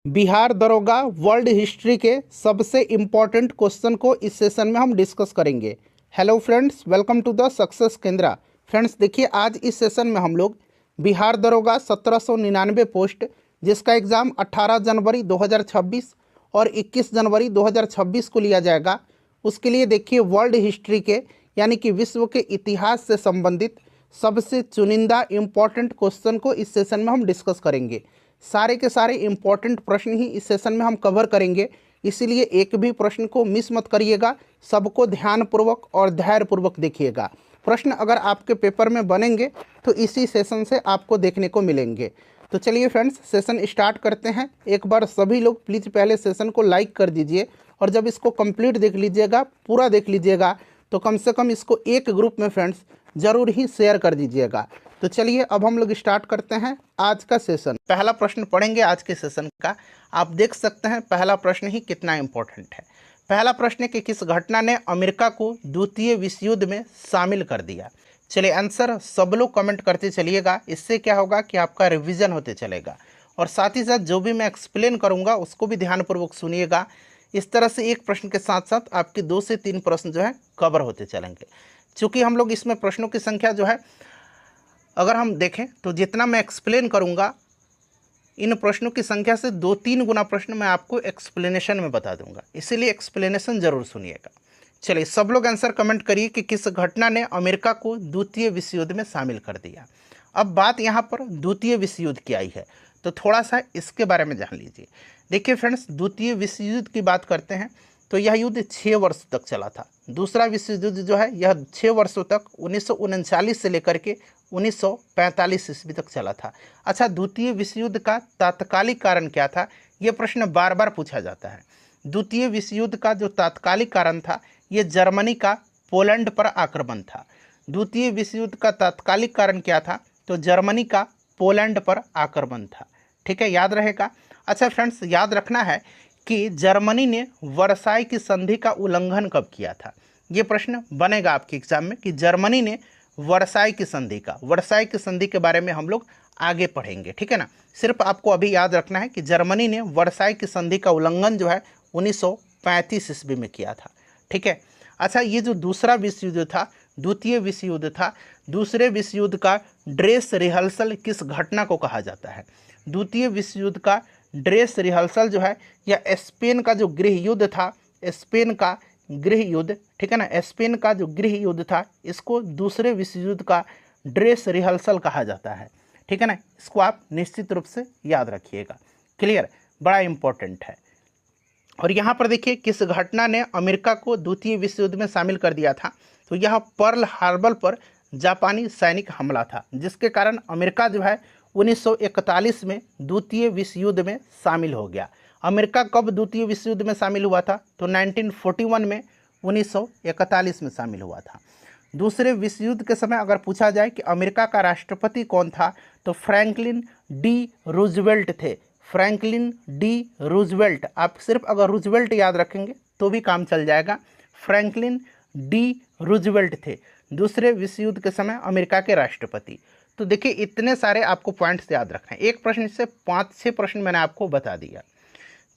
बिहार दरोगा world history के सबसे इम्पोर्टेंट क्वेश्चन को इस सेशन में हम डिस्कस करेंगे। Hello friends, welcome to the success Kendra. Friends देखिए, आज इस सेशन में हम लोग बिहार दरोगा 1799 पोस्ट, जिसका एग्ज़ाम 18 जनवरी 2026 और 21 जनवरी 2026 को लिया जाएगा, उसके लिए देखिए वर्ल्ड हिस्ट्री के यानी कि विश्व के इतिहास से संबंधित सबसे चुनिंदा इम्पॉर्टेंट क्वेश्चन को इस सेशन में हम डिस्कस करेंगे। सारे के सारे इम्पॉर्टेंट प्रश्न ही इस सेशन में हम कवर करेंगे, इसीलिए एक भी प्रश्न को मिस मत करिएगा, सबको ध्यानपूर्वक और धैर्यपूर्वक देखिएगा। प्रश्न अगर आपके पेपर में बनेंगे तो इसी सेशन से आपको देखने को मिलेंगे। तो चलिए फ्रेंड्स, सेशन स्टार्ट करते हैं। एक बार सभी लोग प्लीज़ पहले सेशन को लाइक कर दीजिए, और जब इसको कंप्लीट देख लीजिएगा, पूरा देख लीजिएगा, तो कम से कम इसको एक ग्रुप में फ्रेंड्स ज़रूर ही शेयर कर दीजिएगा। तो चलिए अब हम लोग स्टार्ट करते हैं आज का सेशन। पहला प्रश्न पढ़ेंगे आज के सेशन का। आप देख सकते हैं पहला प्रश्न ही कितना इम्पोर्टेंट है। पहला प्रश्न है कि किस घटना ने अमेरिका को द्वितीय विश्व युद्ध में शामिल कर दिया। चलिए आंसर सब लोग कमेंट करते चलिएगा, इससे क्या होगा कि आपका रिवीजन होते चलेगा, और साथ ही साथ जो भी मैं एक्सप्लेन करूँगा उसको भी ध्यानपूर्वक सुनिएगा। इस तरह से एक प्रश्न के साथ साथ आपके 2 से 3 प्रश्न जो है कवर होते चलेंगे। चूँकि हम लोग इसमें प्रश्नों की संख्या जो है अगर हम देखें तो जितना मैं एक्सप्लेन करूंगा, इन प्रश्नों की संख्या से 2-3 गुना प्रश्न मैं आपको एक्सप्लेनेशन में बता दूंगा, इसीलिए एक्सप्लेनेशन जरूर सुनिएगा। चलिए सब लोग आंसर कमेंट करिए कि किस घटना ने अमेरिका को द्वितीय विश्व युद्ध में शामिल कर दिया। अब बात यहाँ पर द्वितीय विश्व युद्ध की आई है, तो थोड़ा सा इसके बारे में जान लीजिए। देखिए फ्रेंड्स, द्वितीय विश्व युद्ध की बात करते हैं तो यह युद्ध 6 वर्ष तक चला था। दूसरा विश्व युद्ध जो है यह 6 वर्षों तक 1939 से लेकर के 1945 ईस्वी तक चला था। अच्छा, द्वितीय विश्व युद्ध का तात्कालिक कारण क्या था, यह प्रश्न बार बार पूछा जाता है। द्वितीय विश्व युद्ध का जो तात्कालिक कारण था, यह जर्मनी का पोलैंड पर आक्रमण था। द्वितीय विश्व युद्ध का तात्कालिक कारण क्या था, तो जर्मनी का पोलैंड पर आक्रमण था। ठीक है, याद रहेगा। अच्छा फ्रेंड्स, याद रखना है कि जर्मनी ने वर्साई की संधि का उल्लंघन कब किया था। ये प्रश्न बनेगा आपके एग्जाम में कि जर्मनी ने वर्साई की संधि के बारे में हम लोग आगे पढ़ेंगे। ठीक है ना, सिर्फ आपको अभी याद रखना है कि जर्मनी ने वर्साई की संधि का उल्लंघन जो है 1935 ईस्वी में किया था। ठीक है। अच्छा, ये जो दूसरा विश्व युद्ध था, द्वितीय विश्व युद्ध था, दूसरे विश्व युद्ध का ड्रेस रिहर्सल किस घटना को कहा जाता है। द्वितीय विश्व युद्ध का ड्रेस रिहर्सल जो है, या स्पेन का जो गृह युद्ध था, स्पेन का गृह युद्ध, ठीक है ना, स्पेन का जो गृह युद्ध था, इसको दूसरे विश्व युद्ध का ड्रेस रिहर्सल कहा जाता है। ठीक है ना, इसको आप निश्चित रूप से याद रखिएगा। क्लियर, बड़ा इंपॉर्टेंट है। और यहाँ पर देखिए किस घटना ने अमेरिका को द्वितीय विश्व युद्ध में शामिल कर दिया था, तो यह पर्ल हार्बर पर जापानी सैनिक हमला था, जिसके कारण अमेरिका जो है 1941 में द्वितीय विश्व युद्ध में शामिल हो गया। अमेरिका कब द्वितीय विश्व युद्ध में शामिल हुआ था, तो 1941 में, 1941 में शामिल हुआ था। दूसरे विश्व युद्ध के समय अगर पूछा जाए कि अमेरिका का राष्ट्रपति कौन था, तो फ्रैंकलिन डी रूजवेल्ट थे। फ्रैंकलिन डी रूजवेल्ट, आप सिर्फ अगर रूजवेल्ट याद रखेंगे तो भी काम चल जाएगा। फ्रैंकलिन डी रूजवेल्ट थे दूसरे विश्व युद्ध के समय अमेरिका के राष्ट्रपति। तो देखिए इतने सारे आपको पॉइंट्स याद रखना है। एक प्रश्न से 5-6 प्रश्न मैंने आपको बता दिया।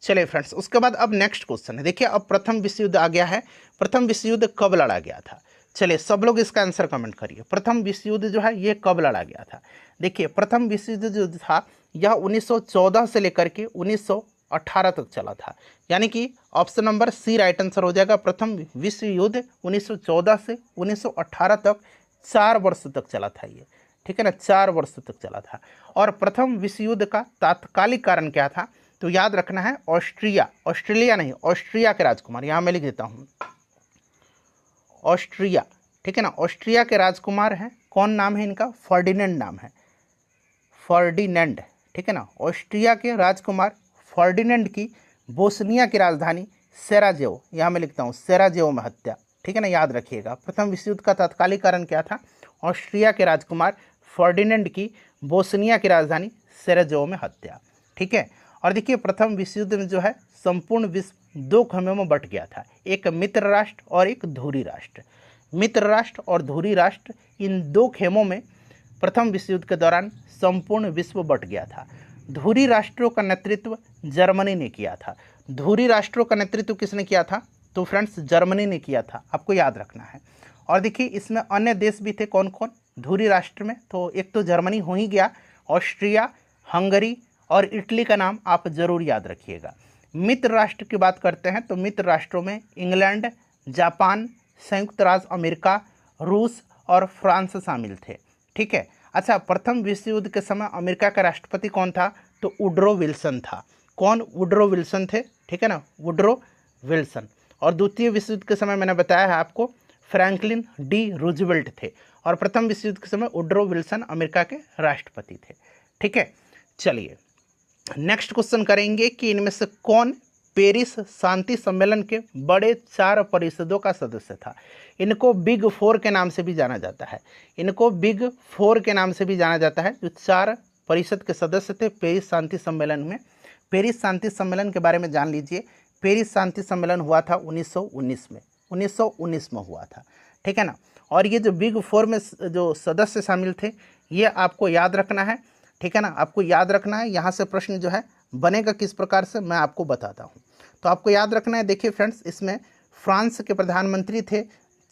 चलिए फ्रेंड्स, उसके बाद अब नेक्स्ट क्वेश्चन है। देखिए अब प्रथम विश्व युद्ध आ गया है। प्रथम विश्व युद्ध कब लड़ा गया था। चलिए सब लोग इसका आंसर कमेंट करिए। प्रथम विश्व युद्ध जो है ये कब लड़ा गया था। देखिए प्रथम विश्व युद्ध जो था यह 1914 से लेकर के 1918 तक चला था, यानी कि option number C right answer हो जाएगा। प्रथम विश्व युद्ध 1914 से 1918 तक 4 वर्ष तक चला था ये। ठीक है ना, 4 वर्ष तक चला था। और प्रथम विश्व युद्ध का तात्कालिक कारण क्या था, तो याद रखना है ऑस्ट्रेलिया नहीं, ऑस्ट्रिया के राजकुमार, यहाँ मैं लिख देता हूँ ऑस्ट्रिया। ठीक है ना, ऑस्ट्रिया के राजकुमार हैं, कौन नाम है इनका, फर्डिनेंड नाम है, फर्डिनेंड। ठीक है ना, ऑस्ट्रिया के राजकुमार फर्डिनेंड की बोस्निया की राजधानी सेराजेवो, यहाँ मैं लिखता हूँ सेराजेवो में हत्या। ठीक है ना, याद रखिएगा। प्रथम विश्व युद्ध का तात्कालिक कारण क्या था, ऑस्ट्रिया के राजकुमार फर्डिनेंड की बोस्निया की राजधानी सेराजेवो में हत्या। ठीक है। और देखिए प्रथम विश्व युद्ध में जो है संपूर्ण विश्व 2 खेमों में बट गया था, एक मित्र राष्ट्र और एक धुरी राष्ट्र। मित्र राष्ट्र और धुरी राष्ट्र, इन 2 खेमों में प्रथम विश्व युद्ध के दौरान संपूर्ण विश्व बट गया था। धुरी राष्ट्रों का नेतृत्व जर्मनी ने किया था। धुरी राष्ट्रों का नेतृत्व किसने किया था? तो फ्रेंड्स जर्मनी ने किया था, आपको याद रखना है। और देखिए इसमें अन्य देश भी थे, कौन कौन धुरी राष्ट्र में? तो एक तो जर्मनी हो ही गया, ऑस्ट्रिया, हंगरी और इटली का नाम आप जरूर याद रखिएगा। मित्र राष्ट्र की बात करते हैं तो मित्र राष्ट्रों में इंग्लैंड, जापान, संयुक्त राज्य अमेरिका, रूस और फ्रांस शामिल थे। ठीक है। अच्छा, प्रथम विश्व युद्ध के समय अमेरिका का राष्ट्रपति कौन था? तो वुडरो विल्सन था। कौन? वुडरो विल्सन थे। ठीक है ना, वुडरो विल्सन। और द्वितीय विश्व युद्ध के समय मैंने बताया है आपको, फ्रैंकलिन डी रूजवेल्ट थे। और प्रथम विश्व युद्ध के समय वुडरो विल्सन अमेरिका के राष्ट्रपति थे। ठीक है, चलिए नेक्स्ट क्वेश्चन करेंगे कि इनमें से कौन पेरिस शांति सम्मेलन के बड़े 4 परिषदों का सदस्य था? इनको बिग 4 के नाम से भी जाना जाता है। इनको बिग 4 के नाम से भी जाना जाता है, जो 4 परिषद के सदस्य थे पेरिस शांति सम्मेलन में। पेरिस शांति सम्मेलन के बारे में जान लीजिए। पेरिस शांति सम्मेलन हुआ था 1919 में, 1919 में हुआ था। ठीक है ना। और ये जो बिग 4 में जो सदस्य शामिल थे, ये आपको याद रखना है। ठीक है ना, आपको याद रखना है। यहाँ से प्रश्न जो है बनेगा किस प्रकार से, मैं आपको बताता हूँ। तो आपको याद रखना है। देखिए फ्रेंड्स, इसमें फ्रांस के प्रधानमंत्री थे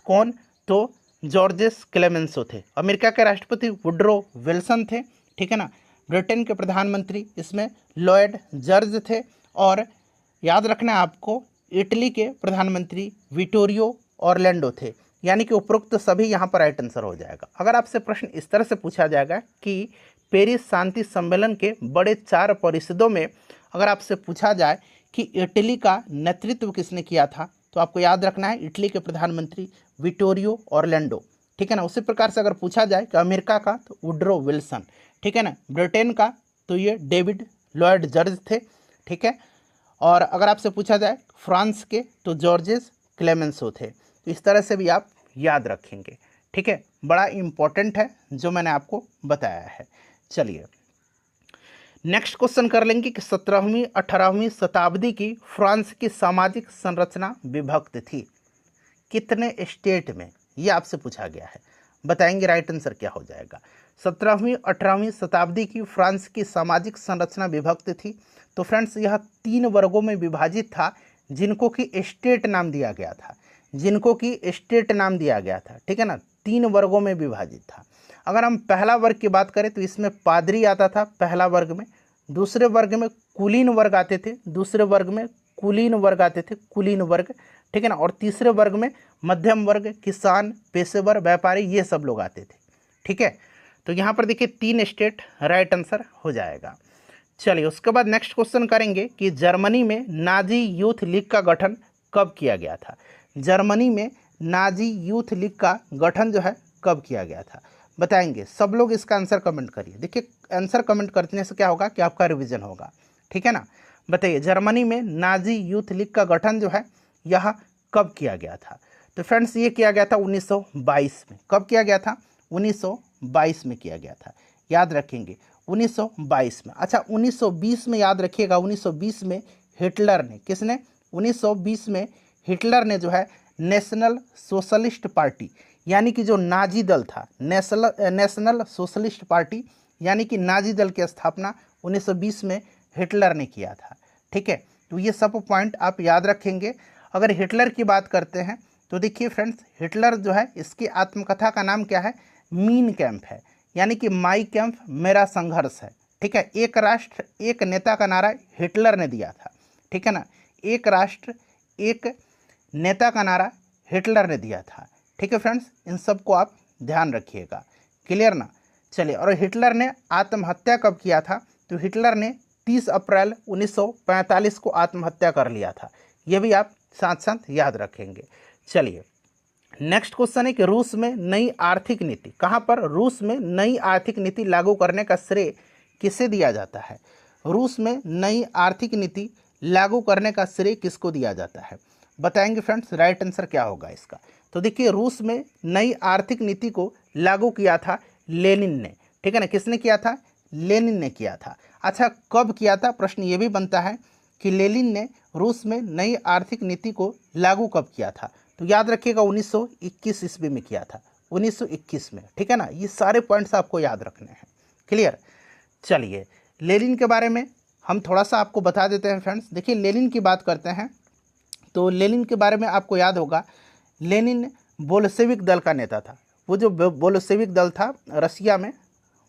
कौन? तो जॉर्जेस क्लेमेंसो थे। अमेरिका के राष्ट्रपति वुडरो विल्सन थे। ठीक है ना। ब्रिटेन के प्रधानमंत्री इसमें लॉयड जॉर्ज थे। और याद रखना है आपको, इटली के प्रधानमंत्री विटोरियो ऑरलैंडो थे। यानी कि उपरोक्त सभी यहाँ पर राइट आंसर हो जाएगा। अगर आपसे प्रश्न इस तरह से पूछा जाएगा कि पेरिस शांति सम्मेलन के बड़े 4 परिषदों में अगर आपसे पूछा जाए कि इटली का नेतृत्व किसने किया था, तो आपको याद रखना है इटली के प्रधानमंत्री विटोरियो ऑरलैंडो। ठीक है ना। उसी प्रकार से अगर पूछा जाए कि अमेरिका का, तो वुडरो विल्सन। ठीक है ना। ब्रिटेन का तो ये डेविड लॉयड जॉर्ज थे। ठीक है। और अगर आपसे पूछा जाए फ्रांस के, तो जॉर्जेस क्लेमेंसो थे। तो इस तरह से भी आप याद रखेंगे। ठीक है, बड़ा इंपॉर्टेंट है जो मैंने आपको बताया है। चलिए नेक्स्ट क्वेश्चन कर लेंगे कि 17वीं 18वीं शताब्दी की फ्रांस की सामाजिक संरचना विभक्त थी कितने स्टेट में? ये आपसे पूछा गया है, बताएंगे राइट आंसर क्या हो जाएगा। 17वीं 18वीं शताब्दी की फ्रांस की सामाजिक संरचना विभक्त थी। तो फ्रेंड्स यह 3 वर्गों में विभाजित था, जिनको कि स्टेट नाम दिया गया था। जिनको कि स्टेट नाम दिया गया था। ठीक है ना। 3 वर्गों में विभाजित था। अगर हम पहला वर्ग की बात करें तो इसमें पादरी आता था पहला वर्ग में। दूसरे वर्ग में कुलीन वर्ग आते थे। दूसरे वर्ग में कुलीन वर्ग आते थे, कुलीन वर्ग। ठीक है ना। और तीसरे वर्ग में मध्यम वर्ग, किसान, पेशेवर, व्यापारी, ये सब लोग आते थे। ठीक है। तो यहाँ पर देखिए 3 स्टेट राइट आंसर हो जाएगा। चलिए उसके बाद नेक्स्ट क्वेश्चन करेंगे कि जर्मनी में नाजी यूथ लीग का गठन कब किया गया था? जर्मनी में नाजी यूथ लीग का गठन जो है कब किया गया था, बताएंगे। सब लोग इसका आंसर कमेंट करिए। देखिए आंसर कमेंट करने से क्या होगा कि आपका रिवीजन होगा। ठीक है ना। बताइए जर्मनी में नाजी यूथ लीग का गठन जो है यह कब किया गया था? तो फ्रेंड्स ये किया गया था 1922 में। कब किया गया था? 1922 में किया गया था, याद रखेंगे 1922 में। अच्छा 1920 में याद रखिएगा, 1920 में हिटलर ने, किसने? 1920 में हिटलर ने जो है नेशनल सोशलिस्ट पार्टी, यानी कि जो नाजी दल था, नेशनल सोशलिस्ट पार्टी यानी कि नाजी दल की स्थापना 1920 में हिटलर ने किया था। ठीक है। तो ये सब पॉइंट आप याद रखेंगे। अगर हिटलर की बात करते हैं तो देखिए फ्रेंड्स, हिटलर जो है इसकी आत्मकथा का नाम क्या है? मीन कैंप है, यानी कि माई कैंप मेरा संघर्ष है। ठीक है। एक राष्ट्र एक नेता का नारा हिटलर ने दिया था। ठीक है ना। एक राष्ट्र एक नेता का नारा हिटलर ने दिया था। ठीक है फ्रेंड्स, इन सब को आप ध्यान रखिएगा। क्लियर ना। चलिए, और हिटलर ने आत्महत्या कब किया था? तो हिटलर ने 30 अप्रैल 1945 को आत्महत्या कर लिया था। ये भी आप साथ साथ याद रखेंगे। चलिए नेक्स्ट क्वेश्चन है कि रूस में नई आर्थिक नीति, कहाँ पर? रूस में नई आर्थिक नीति लागू करने का श्रेय किसे दिया जाता है? रूस में नई आर्थिक नीति लागू करने का श्रेय किसको दिया जाता है, बताएंगे फ्रेंड्स। राइट आंसर क्या होगा इसका? तो देखिए रूस में नई आर्थिक नीति को लागू किया था लेनिन ने। ठीक है ना। किसने किया था? लेनिन ने किया था। अच्छा कब किया था? प्रश्न ये भी बनता है कि लेनिन ने रूस में नई आर्थिक नीति को लागू कब किया था? तो याद रखिएगा 1921 ईस्वी में किया था, 1921 में। ठीक है ना। ये सारे पॉइंट्स आपको याद रखने हैं। क्लियर। चलिए लेनिन के बारे में हम थोड़ा सा आपको बता देते हैं फ्रेंड्स। देखिए लेनिन की बात करते हैं तो लेनिन के बारे में आपको याद होगा, लेनिन बोल्शेविक दल का नेता था। वो जो बोल्शेविक दल था रसिया में,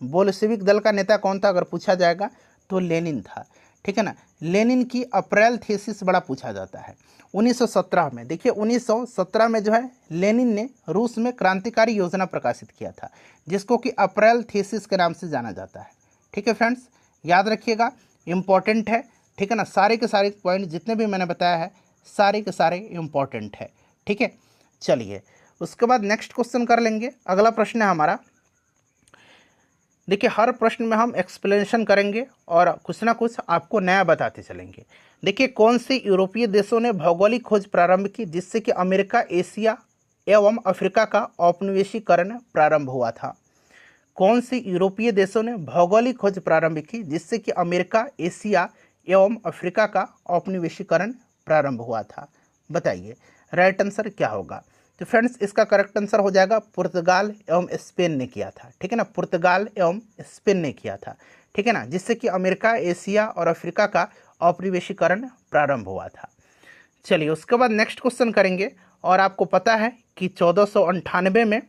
बोल्शेविक दल का नेता कौन था अगर पूछा जाएगा तो लेनिन था, ठीक है ना। लेनिन की अप्रैल थीसिस बड़ा पूछा जाता है 1917 में। देखिए 1917 में जो है लेनिन ने रूस में क्रांतिकारी योजना प्रकाशित किया था जिसको कि अप्रैल थीसिस के नाम से जाना जाता है, ठीक है फ्रेंड्स, याद रखिएगा, इंपॉर्टेंट है, ठीक है ना। सारे के सारे पॉइंट जितने भी मैंने बताया है सारे के सारे इंपॉर्टेंट है, ठीक है। चलिए उसके बाद नेक्स्ट क्वेश्चन कर लेंगे। अगला प्रश्न है हमारा, देखिए हर प्रश्न में हम एक्सप्लेनेशन करेंगे और कुछ ना कुछ आपको नया बताते चलेंगे। देखिए कौन से यूरोपीय देशों ने भौगोलिक खोज प्रारंभ की जिससे कि अमेरिका, एशिया एवं अफ्रीका का औपनिवेशीकरण प्रारंभ हुआ था? कौन से यूरोपीय देशों ने भौगोलिक खोज प्रारंभ की जिससे कि अमेरिका, एशिया एवं अफ्रीका का औपनिवेशीकरण प्रारंभ हुआ था? बताइए राइट आंसर क्या होगा। तो फ्रेंड्स इसका करेक्ट आंसर हो जाएगा पुर्तगाल एवं स्पेन ने किया था, ठीक है ना, पुर्तगाल एवं स्पेन ने किया था, ठीक है ना, जिससे कि अमेरिका, एशिया और अफ्रीका का औपनिवेशीकरण प्रारंभ हुआ था। चलिए उसके बाद नेक्स्ट क्वेश्चन करेंगे। और आपको पता है कि 1498 में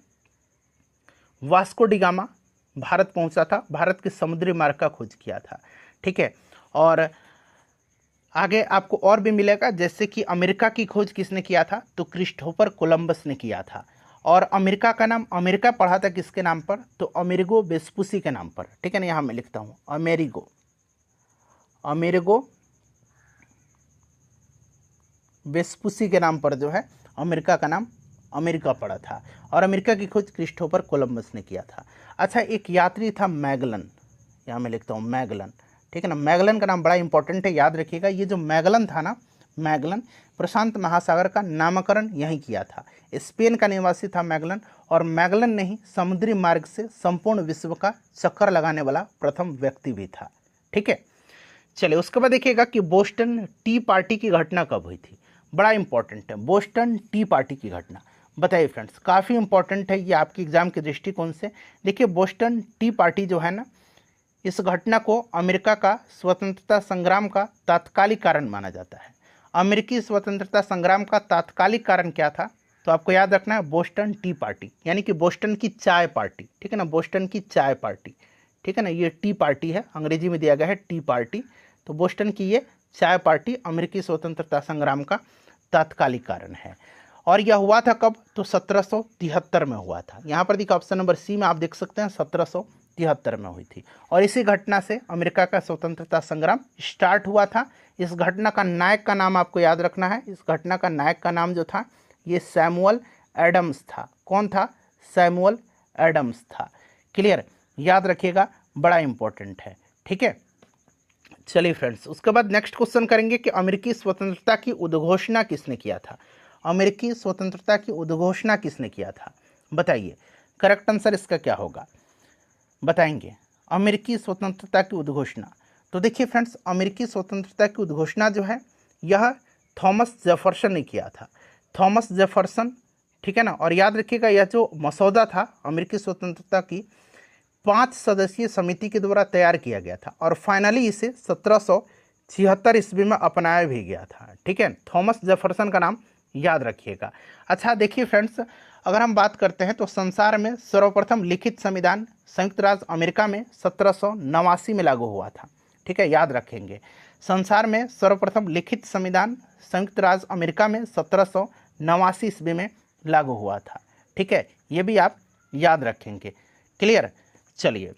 वास्को डी गामा भारत पहुंचा था, भारत के समुद्री मार्ग का खोज किया था, ठीक है। और आगे आपको और भी मिलेगा, जैसे कि अमेरिका की खोज किसने किया था तो क्रिस्टोफर कोलंबस ने किया था। और अमेरिका का नाम अमेरिका पढ़ा था किसके नाम पर तो अमेरिगो वेस्पुसी के नाम पर, ठीक है ना, यहाँ मैं लिखता हूँ अमेरिगो वेस्पुसी के नाम पर जो है अमेरिका का नाम अमेरिका पड़ा था। और अमेरिका की खोज क्रिस्टोफर कोलंबस ने किया था। अच्छा एक यात्री था मैगलन, यहाँ मैं लिखता हूँ मैगलन, ठीक है ना, मैगलन का नाम बड़ा इंपॉर्टेंट है, याद रखिएगा। ये जो मैगलन था ना, मैगलन प्रशांत महासागर का नामकरण यहीं किया था, स्पेन का निवासी था मैगलन। और मैगलन ने ही समुद्री मार्ग से संपूर्ण विश्व का चक्कर लगाने वाला प्रथम व्यक्ति भी था, ठीक है। चलिए उसके बाद देखिएगा कि बोस्टन टी पार्टी की घटना कब हुई थी, बड़ा इंपॉर्टेंट है बोस्टन टी पार्टी की घटना। बताइए फ्रेंड्स, काफ़ी इंपॉर्टेंट है ये आपके एग्जाम के दृष्टिकोण से। देखिए बोस्टन टी पार्टी जो है ना, इस घटना को अमेरिका का स्वतंत्रता संग्राम का तात्कालिक कारण माना जाता है। अमेरिकी स्वतंत्रता संग्राम का तात्कालिक कारण क्या था तो आपको याद रखना है बोस्टन टी पार्टी, यानी कि बोस्टन की चाय पार्टी, ठीक है ना, बोस्टन की चाय पार्टी, ठीक है ना, ये टी पार्टी है, अंग्रेजी में दिया गया है टी पार्टी। तो बोस्टन की ये चाय पार्टी अमेरिकी स्वतंत्रता संग्राम का तात्कालिक कारण है। और यह हुआ था कब तो 1773 में हुआ था। यहाँ पर देखिए ऑप्शन नंबर सी में आप देख सकते हैं 1773 में हुई थी। और इसी घटना से अमेरिका का स्वतंत्रता संग्राम स्टार्ट हुआ था। इस घटना का नायक का नाम आपको याद रखना है, इस घटना का नायक का नाम जो था ये सैमुअल एडम्स था। कौन था? सैमुअल एडम्स था। क्लियर, याद रखिएगा, बड़ा इंपॉर्टेंट है, ठीक है। चलिए फ्रेंड्स उसके बाद नेक्स्ट क्वेश्चन करेंगे कि अमेरिकी स्वतंत्रता की उद्घोषणा किसने किया था? अमेरिकी स्वतंत्रता की उद्घोषणा किसने किया था? बताइए करेक्ट आंसर इसका क्या होगा, बताएंगे। अमेरिकी स्वतंत्रता की उद्घोषणा, तो देखिए फ्रेंड्स अमेरिकी स्वतंत्रता की उद्घोषणा जो है यह थॉमस जेफरसन ने किया था, थॉमस जेफरसन, ठीक है ना। और याद रखिएगा यह जो मसौदा था अमेरिकी स्वतंत्रता की 5 सदस्यीय समिति के द्वारा तैयार किया गया था और फाइनली इसे 1776 ईस्वी में अपनाया भी गया था, ठीक है। थॉमस जेफरसन का नाम याद रखिएगा। अच्छा देखिए फ्रेंड्स, अगर हम बात करते हैं तो संसार में सर्वप्रथम लिखित संविधान संयुक्त राज्य अमेरिका में 1789 में लागू हुआ था, ठीक है, याद रखेंगे। संसार में सर्वप्रथम लिखित संविधान संयुक्त राज्य अमेरिका में 1789 ईस्वी में लागू हुआ था, ठीक है, ये भी आप याद रखेंगे। क्लियर, चलिए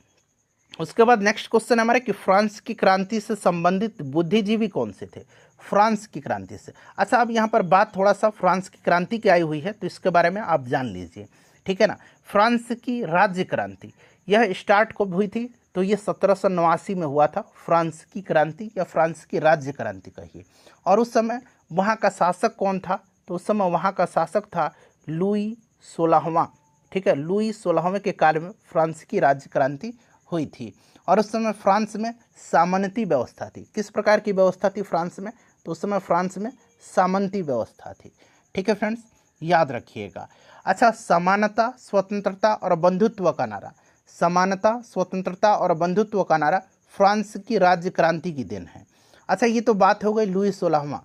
उसके बाद नेक्स्ट क्वेश्चन हमारे कि फ्रांस की क्रांति से संबंधित बुद्धिजीवी कौन से थे? फ्रांस की क्रांति से। अच्छा अब यहाँ पर बात थोड़ा सा फ्रांस की क्रांति की आई हुई है तो इसके बारे में आप जान लीजिए, ठीक है ना। फ्रांस की राज्य क्रांति यह स्टार्ट कब हुई थी तो ये 1789 में हुआ था, फ्रांस की क्रांति या फ्रांस की राज्य क्रांति कहिए। और उस समय वहाँ का शासक कौन था तो उस समय वहाँ का शासक था लुई 16वां, ठीक है, लुई 16वें के काल में फ्रांस की राज्य क्रांति हुई थी। और उस समय फ्रांस में सामंती व्यवस्था थी। किस प्रकार की व्यवस्था थी फ्रांस में तो उस समय फ्रांस में सामंती व्यवस्था थी, ठीक है फ्रेंड्स, याद रखिएगा। अच्छा समानता, स्वतंत्रता और बंधुत्व का नारा, समानता, स्वतंत्रता और बंधुत्व का नारा फ्रांस की राज्य क्रांति की देन है। अच्छा, ये तो बात हो गई लुई 16वां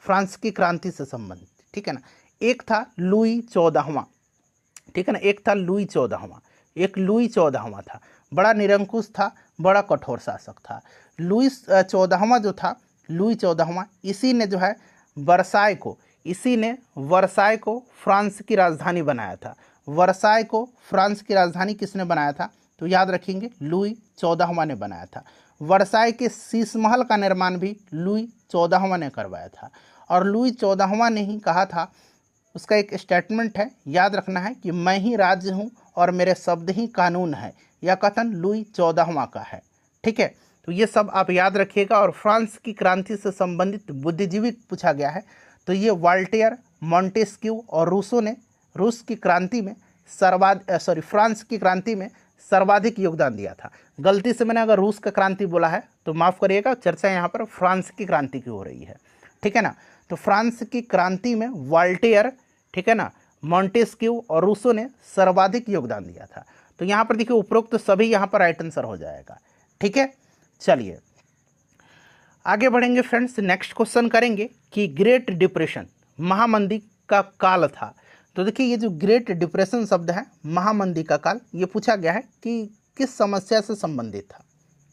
फ्रांस की क्रांति से संबंधित, ठीक है ना। एक था लुई 14वां, ठीक है ना, एक था लुई 14वां, एक लुई 14वां था, बड़ा निरंकुश था, बड़ा कठोर शासक था। लुई 14वां जो था, लुई 14वां, इसी ने जो है वर्साय को, इसी ने वर्साय को फ्रांस की राजधानी बनाया था। वर्साय को फ्रांस की राजधानी किसने बनाया था? तो याद रखेंगे लुई 14वां ने बनाया था। वर्साय के शीश महल का निर्माण भी लुई 14वां ने करवाया था। और लुई 14वां ने ही कहा था, उसका एक स्टेटमेंट है, याद रखना है कि मैं ही राज्य हूँ और मेरे शब्द ही कानून है। यह कथन लुई 14वां का है, ठीक है। तो ये सब आप याद रखिएगा। और फ्रांस की क्रांति से संबंधित बुद्धिजीवी पूछा गया है, तो ये वॉल्टेयर, मॉन्टेस्क्यू और रूसो ने रूस की क्रांति में फ्रांस की क्रांति में सर्वाधिक योगदान दिया था। गलती से मैंने अगर रूस का क्रांति बोला है तो माफ़ करिएगा, चर्चा यहाँ पर फ्रांस की क्रांति की हो रही है, ठीक है ना। तो फ्रांस की क्रांति में वॉल्टेयर, ठीक है ना, मॉन्टेस्क्यू और रूसो ने सर्वाधिक योगदान दिया था। तो यहाँ पर देखिए उपरोक्त तो सभी यहाँ पर राइट आंसर हो जाएगा, ठीक है। चलिए आगे बढ़ेंगे फ्रेंड्स, नेक्स्ट क्वेश्चन करेंगे कि ग्रेट डिप्रेशन महामंदी का काल था। तो देखिए ये जो ग्रेट डिप्रेशन शब्द है, महामंदी का काल, ये पूछा गया है कि किस समस्या से संबंधित था,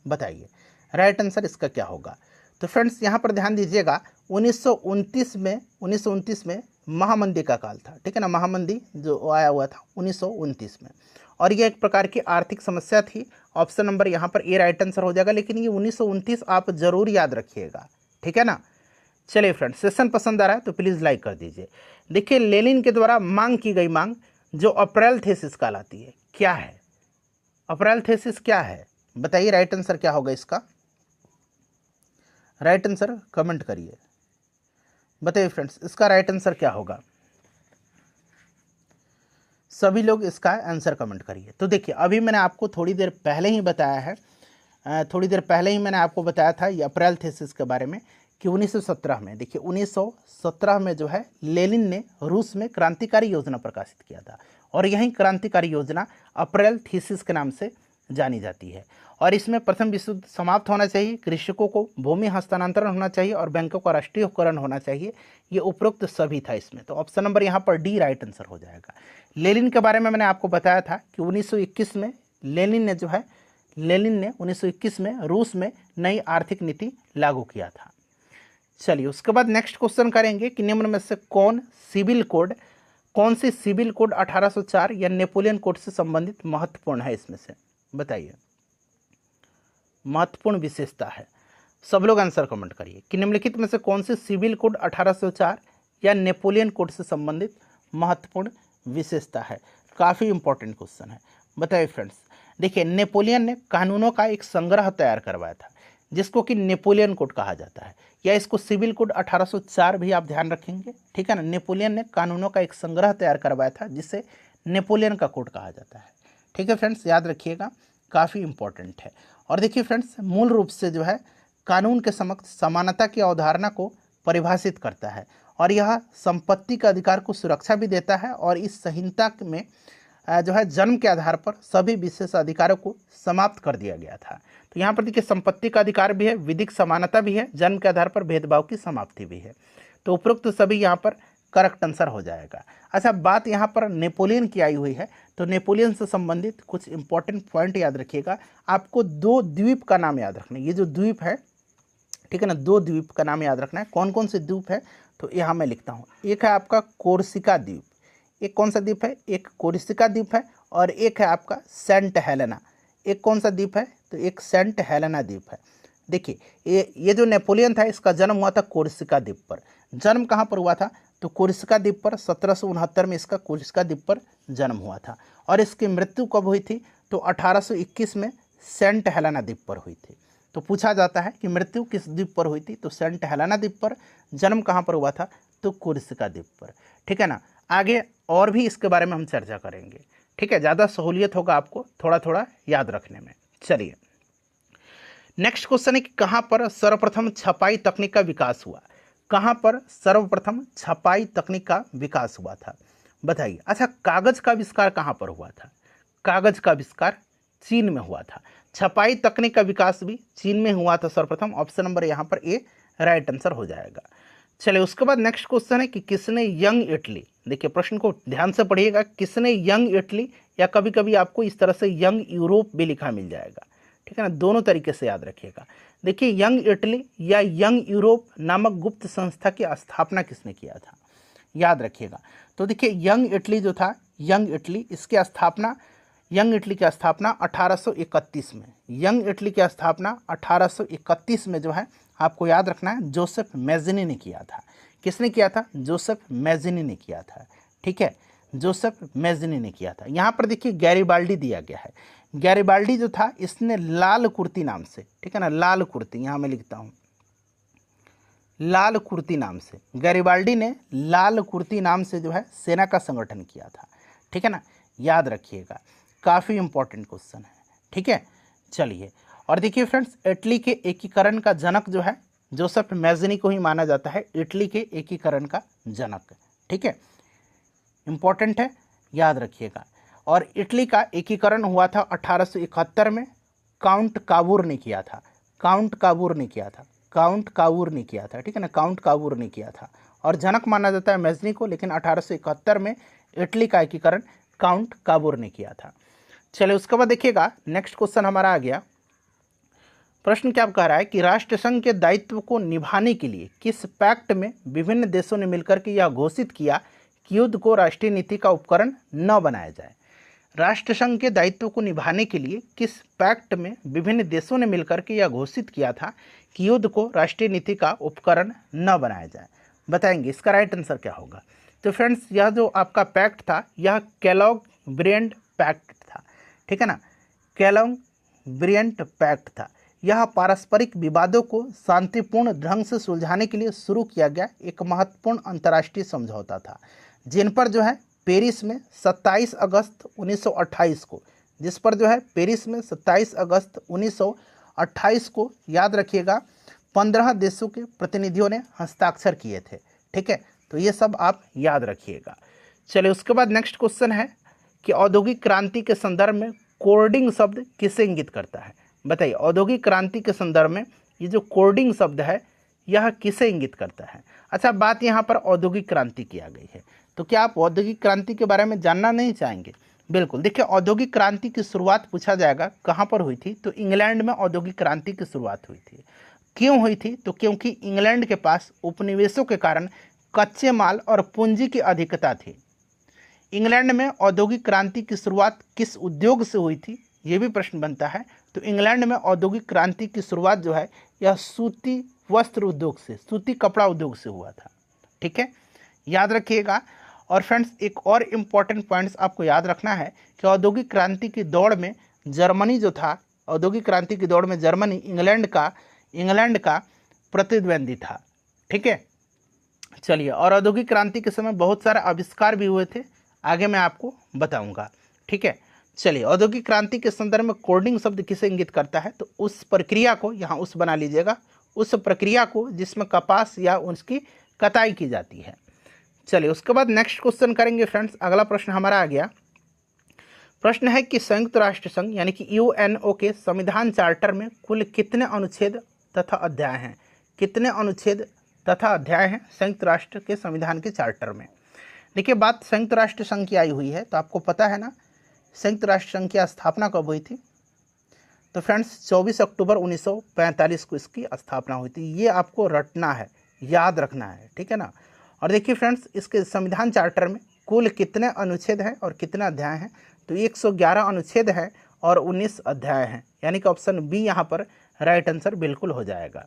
बताइए राइट आंसर इसका क्या होगा। तो फ्रेंड्स यहाँ पर ध्यान दीजिएगा, 1929 में महामंदी का काल था, ठीक है ना। महामंदी जो आया हुआ था 1929 में, और यह एक प्रकार की आर्थिक समस्या थी। ऑप्शन नंबर यहाँ पर ए राइट आंसर हो जाएगा, लेकिन ये 1929 आप जरूर याद रखिएगा, ठीक है ना। चलिए फ्रेंड्स, सेशन पसंद आ रहा है तो प्लीज़ लाइक कर दीजिए। देखिए लेनिन के द्वारा मांग की गई मांग जो अप्रैल थीसिस कहलाती है, क्या है? अप्रैल थीसिस क्या है, बताइए राइट आंसर क्या होगा इसका। राइट आंसर कमेंट करिए, बताइए फ्रेंड्स इसका राइट आंसर क्या होगा। सभी लोग इसका आंसर कमेंट करिए। तो देखिए अभी मैंने आपको थोड़ी देर पहले ही बताया है, मैंने आपको बताया था ये अप्रैल थीसिस के बारे में कि 1917 में, देखिए 1917 में जो है लेनिन ने रूस में क्रांतिकारी योजना प्रकाशित किया था, और यही क्रांतिकारी योजना अप्रैल थीसिस के नाम से जानी जाती है। और इसमें प्रथम विश्व युद्ध समाप्त होना चाहिए, कृषकों को भूमि हस्तांतरण होना चाहिए और बैंकों का राष्ट्रीयकरण होना चाहिए। ये उपरोक्त सभी था इसमें। तो ऑप्शन नंबर यहाँ पर डी राइट आंसर हो जाएगा। लेनिन के बारे में मैंने आपको बताया था कि 1921 में लेनिन ने 1921 में रूस में नई आर्थिक नीति लागू किया था। चलिए उसके बाद नेक्स्ट क्वेश्चन करेंगे कि निम्न में से कौन सी सिविल कोड 1804 या नेपोलियन कोड से संबंधित महत्वपूर्ण है, इसमें से बताइए महत्वपूर्ण विशेषता है। सब लोग आंसर कमेंट करिए कि निम्नलिखित में से कौन सी सिविल कोड 1804 या नेपोलियन कोड से संबंधित महत्वपूर्ण विशेषता है। काफ़ी इंपॉर्टेंट क्वेश्चन है, बताइए फ्रेंड्स। देखिए नेपोलियन ने कानूनों का एक संग्रह तैयार करवाया था जिसको कि नेपोलियन कोड कहा जाता है, या इसको सिविल कोड 1804 भी आप ध्यान रखेंगे, ठीक है ना। नेपोलियन ने कानूनों का एक संग्रह तैयार करवाया था जिसे नेपोलियन का कोड कहा जाता है, ठीक है फ्रेंड्स, याद रखिएगा, काफ़ी इंपॉर्टेंट है। और देखिए फ्रेंड्स, मूल रूप से जो है कानून के समक्ष समानता की अवधारणा को परिभाषित करता है, और यह संपत्ति के अधिकार को सुरक्षा भी देता है। और इस संहिता में जो है जन्म के आधार पर सभी विशेष अधिकारों को समाप्त कर दिया गया था। तो यहाँ पर देखिए संपत्ति का अधिकार भी है, विधिक समानता भी है, जन्म के आधार पर भेदभाव की समाप्ति भी है। तो उपरोक्त सभी यहाँ पर करेक्ट आंसर हो जाएगा। अच्छा, बात यहाँ पर नेपोलियन की आई हुई है, तो नेपोलियन से संबंधित कुछ इंपॉर्टेंट पॉइंट याद रखिएगा। आपको दो द्वीप का नाम याद रखना है, ये जो द्वीप है, ठीक है ना, दो द्वीप का नाम याद रखना है। कौन कौन से द्वीप है, तो यहाँ मैं लिखता हूँ। एक है आपका कोर्सिका द्वीप, एक कौन सा द्वीप है, एक कोर्सिका द्वीप है, और एक है आपका सेंट हेलेना। एक कौन सा द्वीप है, तो एक सेंट हेलेना द्वीप है। देखिए ये जो नेपोलियन था इसका जन्म हुआ था कोर्सिका द्वीप पर। जन्म कहाँ पर हुआ था, तो कोर्सिका द्वीप पर 1769 में इसका कोर्सिका द्वीप पर जन्म हुआ था। और इसकी मृत्यु कब हुई थी, तो 1821 में सेंट हेलेना द्वीप पर हुई थी। तो पूछा जाता है कि मृत्यु किस द्वीप पर हुई थी, तो सेंट हेलेना द्वीप पर। जन्म कहाँ पर हुआ था, तो कोर्सिका द्वीप पर, ठीक है ना। आगे और भी इसके बारे में हम चर्चा करेंगे, ठीक है, ज़्यादा सहूलियत होगा आपको थोड़ा थोड़ा याद रखने में। चलिए नेक्स्ट क्वेश्चन है कि कहाँ पर सर्वप्रथम छपाई तकनीक का विकास हुआ। कहाँ पर सर्वप्रथम छपाई तकनीक का विकास हुआ था, बताइए। अच्छा, कागज का आविष्कार कहाँ पर हुआ था, कागज का आविष्कार चीन में हुआ था। छपाई तकनीक का विकास भी चीन में हुआ था सर्वप्रथम। ऑप्शन नंबर यहाँ पर ए राइट आंसर हो जाएगा। चलिए उसके बाद नेक्स्ट क्वेश्चन है कि किसने यंग इटली, देखिए प्रश्न को ध्यान से पढ़िएगा, किसने यंग इटली या कभी कभी आपको इस तरह से यंग यूरोप भी लिखा मिल जाएगा, ठीक है ना, दोनों तरीके से याद रखिएगा। देखिए यंग इटली या यंग यूरोप नामक गुप्त संस्था की स्थापना किसने किया था, याद रखिएगा। तो देखिए यंग इटली जो था, यंग इटली, इसकी स्थापना, यंग इटली की स्थापना 1831 में, यंग इटली की स्थापना 1831 में जो है आपको याद रखना है जोसेफ मैज़नी ने किया था। किसने किया था? जोसेफ मैज़नी ने किया था, ठीक है, जोसेफ मैज़नी ने किया था। यहाँ पर देखिए गैरिबाल्डी दिया गया है। गैरिबाल्डी जो था इसने लाल कुर्ती नाम से, ठीक है ना, लाल कुर्ती, यहाँ मैं लिखता हूँ लाल कुर्ती नाम से, गैरिबाल्डी ने लाल कुर्ती नाम से जो है सेना का संगठन किया था, ठीक है ना, याद रखिएगा, काफ़ी इंपॉर्टेंट क्वेश्चन है, ठीक है। चलिए और देखिए फ्रेंड्स, इटली के एकीकरण का जनक जो है जोसेफ मैज़नी को ही माना जाता है इटली के एकीकरण का जनक, ठीक है, इंपॉर्टेंट है, याद रखिएगा। और इटली का एकीकरण हुआ था 1871 में, काउंट काबूर ने किया था, काउंट काबूर ने किया था, काउंट काबूर ने किया था, ठीक है ना, काउंट काबूर ने किया था। और जनक माना जाता है मैज़नी को, लेकिन 1871 में इटली का एकीकरण काउंट काबूर ने किया था। चलिए उसके बाद देखिएगा नेक्स्ट क्वेश्चन हमारा आ गया। प्रश्न क्या कह रहा है कि राष्ट्रसंघ के दायित्व को निभाने के लिए किस पैक्ट में विभिन्न देशों ने मिलकर के यह घोषित किया कि युद्ध को राष्ट्रीय नीति का उपकरण न बनाया जाए। राष्ट्रसंघ के दायित्व को निभाने के लिए किस पैक्ट में विभिन्न देशों ने मिलकर के यह घोषित किया था कि युद्ध को राष्ट्रीय नीति का उपकरण न बनाया जाए, बताएंगे इसका राइट आंसर क्या होगा। तो फ्रेंड्स यह जो आपका पैक्ट था यह केलॉग-ब्रियंट पैक्ट था, ठीक है ना, केलॉग-ब्रियंट पैक्ट था। यह पारस्परिक विवादों को शांतिपूर्ण ढंग से सुलझाने के लिए शुरू किया गया एक महत्वपूर्ण अंतर्राष्ट्रीय समझौता था, जिन पर जो है पेरिस में 27 अगस्त 1928 को, जिस पर जो है पेरिस में 27 अगस्त 1928 को, याद रखिएगा, 15 देशों के प्रतिनिधियों ने हस्ताक्षर किए थे, ठीक है, तो ये सब आप याद रखिएगा। चलिए उसके बाद नेक्स्ट क्वेश्चन है कि औद्योगिक क्रांति के संदर्भ में कोर्डिंग शब्द किसे इंगित करता है, बताइए। औद्योगिक क्रांति के संदर्भ में ये जो कोर्डिंग शब्द है यह किसे इंगित करता है। अच्छा, बात यहाँ पर औद्योगिक क्रांति की आ गई है, तो क्या आप औद्योगिक क्रांति के बारे में जानना नहीं चाहेंगे? बिल्कुल, देखिए औद्योगिक क्रांति की शुरुआत पूछा जाएगा कहाँ पर हुई थी, तो इंग्लैंड में औद्योगिक क्रांति की शुरुआत हुई थी। क्यों हुई थी? तो क्योंकि इंग्लैंड के पास उपनिवेशों के कारण कच्चे माल और पूंजी की अधिकता थी। इंग्लैंड में औद्योगिक क्रांति की शुरुआत किस उद्योग से हुई थी, ये भी प्रश्न बनता है। तो इंग्लैंड में औद्योगिक क्रांति की शुरुआत जो है यह सूती वस्त्र उद्योग से, सूती कपड़ा उद्योग से हुआ था, ठीक है, याद रखिएगा। और फ्रेंड्स एक और इम्पॉर्टेंट पॉइंट्स आपको याद रखना है कि औद्योगिक क्रांति की दौड़ में जर्मनी जो था, औद्योगिक क्रांति की दौड़ में जर्मनी इंग्लैंड का प्रतिद्वंदी था, ठीक है। चलिए, और औद्योगिक क्रांति के समय बहुत सारे आविष्कार भी हुए थे, आगे मैं आपको बताऊंगा, ठीक है। चलिए, औद्योगिक क्रांति के संदर्भ में कोडिंग शब्द किसे इंगित करता है, तो उस प्रक्रिया को, यहाँ उस बना लीजिएगा, उस प्रक्रिया को जिसमें कपास या उसकी कटाई की जाती है। चलिए उसके बाद नेक्स्ट क्वेश्चन करेंगे फ्रेंड्स। अगला प्रश्न हमारा आ गया। प्रश्न है कि संयुक्त राष्ट्र संघ यानी कि यूएनओ के संविधान चार्टर में कुल कितने अनुच्छेद तथा अध्याय हैं? कितने अनुच्छेद तथा अध्याय हैं संयुक्त राष्ट्र के संविधान के चार्टर में? देखिए, बात संयुक्त राष्ट्र संघ की आई हुई है, तो आपको पता है ना संयुक्त राष्ट्र संघ की स्थापना कब हुई थी? तो फ्रेंड्स 24 अक्टूबर 1945 को इसकी स्थापना हुई थी। ये आपको रटना है, याद रखना है, ठीक है ना। और देखिए फ्रेंड्स, इसके संविधान चार्टर में कुल कितने अनुच्छेद हैं और कितने अध्याय हैं? तो 111 अनुच्छेद हैं और 19 अध्याय हैं, यानी कि ऑप्शन बी यहाँ पर राइट आंसर बिल्कुल हो जाएगा।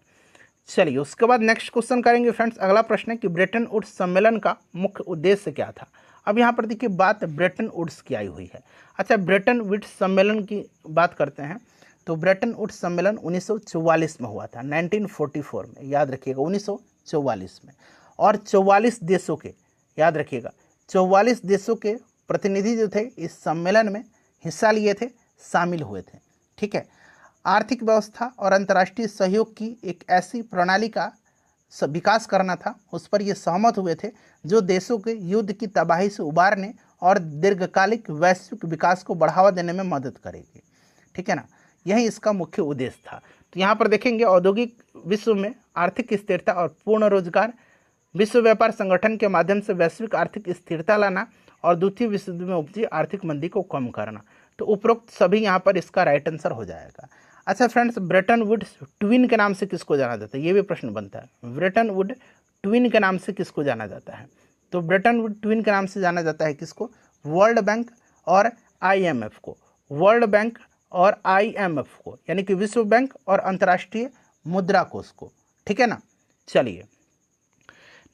चलिए उसके बाद नेक्स्ट क्वेश्चन करेंगे फ्रेंड्स। अगला प्रश्न है कि ब्रेटन वुड्स सम्मेलन का मुख्य उद्देश्य क्या था? अब यहाँ पर देखिए बात ब्रेटन वुड्स की आई हुई है। अच्छा, ब्रेटन वुड्स सम्मेलन की बात करते हैं तो ब्रेटन वुड्स सम्मेलन 1944 में हुआ था, 1944 में, याद रखिएगा 1944 में। और 44 देशों के, याद रखिएगा 44 देशों के प्रतिनिधि जो थे इस सम्मेलन में हिस्सा लिए थे, शामिल हुए थे, ठीक है। आर्थिक व्यवस्था और अंतर्राष्ट्रीय सहयोग की एक ऐसी प्रणाली का विकास करना था, उस पर ये सहमत हुए थे जो देशों के युद्ध की तबाही से उबारने और दीर्घकालिक वैश्विक विकास को बढ़ावा देने में मदद करेगी, ठीक है ना, यही इसका मुख्य उद्देश्य था। तो यहाँ पर देखेंगे औद्योगिक विश्व में आर्थिक स्थिरता और पूर्ण रोजगार, विश्व व्यापार संगठन के माध्यम से वैश्विक आर्थिक स्थिरता लाना और द्वितीय विश्व युद्ध में उपजी आर्थिक मंदी को कम करना। तो उपरोक्त सभी यहाँ पर इसका राइट आंसर हो जाएगा। अच्छा फ्रेंड्स, ब्रेटन वुड्स ट्विन के नाम से किसको जाना जाता है, ये भी प्रश्न बनता है। ब्रेटन वुड ट्विन के नाम से किसको जाना जाता है? तो ब्रेटन वुड ट्विन के नाम से जाना जाता है किसको? वर्ल्ड बैंक और IMF को। वर्ल्ड बैंक और IMF को, यानी कि विश्व बैंक और अंतर्राष्ट्रीय मुद्रा कोष को। ठीक है ना। चलिए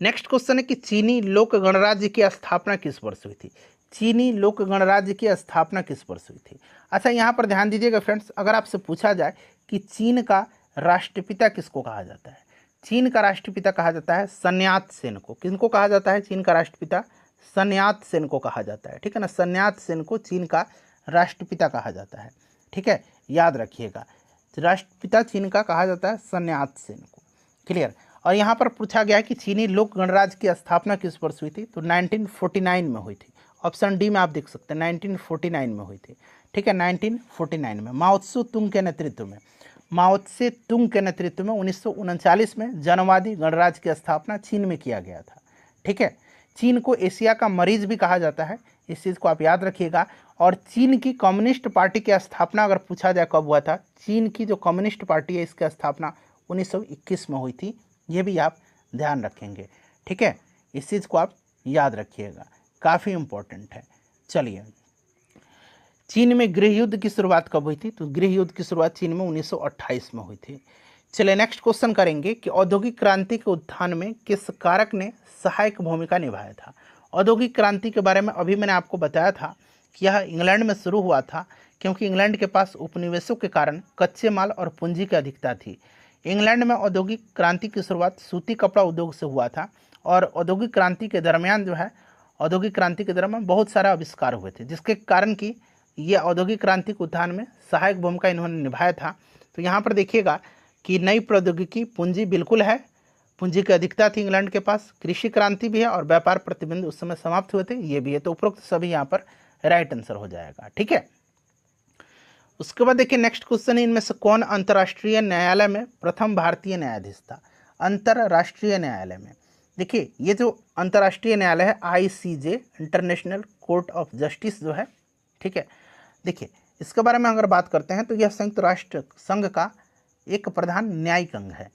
नेक्स्ट क्वेश्चन है कि चीनी लोक गणराज्य की स्थापना किस वर्ष हुई थी? चीनी लोक गणराज्य की स्थापना किस वर्ष हुई थी? अच्छा यहाँ पर ध्यान दीजिएगा फ्रेंड्स, अगर आपसे पूछा जाए कि चीन का राष्ट्रपिता किसको कहा जाता है? चीन का राष्ट्रपिता कहा जाता है सन यात सेन को। किनको कहा जाता है चीन का राष्ट्रपिता? सन यात सेन को कहा जाता है। ठीक है ना, सन यात सेन को चीन का राष्ट्रपिता कहा जाता है। ठीक है, याद रखिएगा, राष्ट्रपिता चीन का कहा जाता है सन यात सेन को। क्लियर। और यहाँ पर पूछा गया है कि चीनी लोक गणराज्य की स्थापना किस वर्ष हुई थी? तो 1949 में हुई थी। ऑप्शन डी में आप देख सकते हैं 1949 में हुई थी। ठीक है, 1949 में माओ त्से तुंग के नेतृत्व में, माओ त्से तुंग के नेतृत्व में 1939 में जनवादी गणराज्य की स्थापना चीन में किया गया था। ठीक है, चीन को एशिया का मरीज भी कहा जाता है, इस चीज़ को आप याद रखिएगा। और चीन की कम्युनिस्ट पार्टी की स्थापना अगर पूछा जाए कब हुआ था, चीन की जो कम्युनिस्ट पार्टी है इसकी स्थापना 1921 में हुई थी, ये भी आप ध्यान रखेंगे। ठीक है, इस चीज़ को आप याद रखिएगा, काफ़ी इम्पोर्टेंट है। चलिए, चीन में गृह युद्ध की शुरुआत कब हुई थी? तो गृह युद्ध की शुरुआत चीन में 1928 में हुई थी। चलिए नेक्स्ट क्वेश्चन करेंगे कि औद्योगिक क्रांति के उत्थान में किस कारक ने सहायक भूमिका निभाया था? औद्योगिक क्रांति के बारे में अभी मैंने आपको बताया था कि यह इंग्लैंड में शुरू हुआ था, क्योंकि इंग्लैंड के पास उपनिवेशों के कारण कच्चे माल और पूंजी की अधिकता थी। इंग्लैंड में औद्योगिक क्रांति की शुरुआत सूती कपड़ा उद्योग से हुआ था, और औद्योगिक क्रांति के दरमियान जो है, औद्योगिक क्रांति के दरमियान बहुत सारे आविष्कार हुए थे, जिसके कारण कि ये औद्योगिक क्रांति के उत्थान में सहायक भूमिका इन्होंने निभाया था। तो यहाँ पर देखिएगा कि नई प्रौद्योगिकी, पूंजी बिल्कुल है, पूंजी की अधिकता थी इंग्लैंड के पास, कृषि क्रांति भी है, और व्यापार प्रतिबंध उस समय समाप्त हुए थे, ये भी है। तो उपरोक्त सभी यहाँ पर राइट आंसर हो जाएगा। ठीक है, उसके बाद देखिए नेक्स्ट क्वेश्चन है, इनमें से कौन अंतर्राष्ट्रीय न्यायालय में प्रथम भारतीय न्यायाधीश था? अंतर्राष्ट्रीय न्यायालय में देखिए, ये जो अंतर्राष्ट्रीय न्यायालय है ICJ, international court of justice जो है। ठीक है, देखिए इसके बारे में अगर बात करते हैं तो यह संयुक्त राष्ट्र संघ का एक प्रधान न्यायिक अंग है।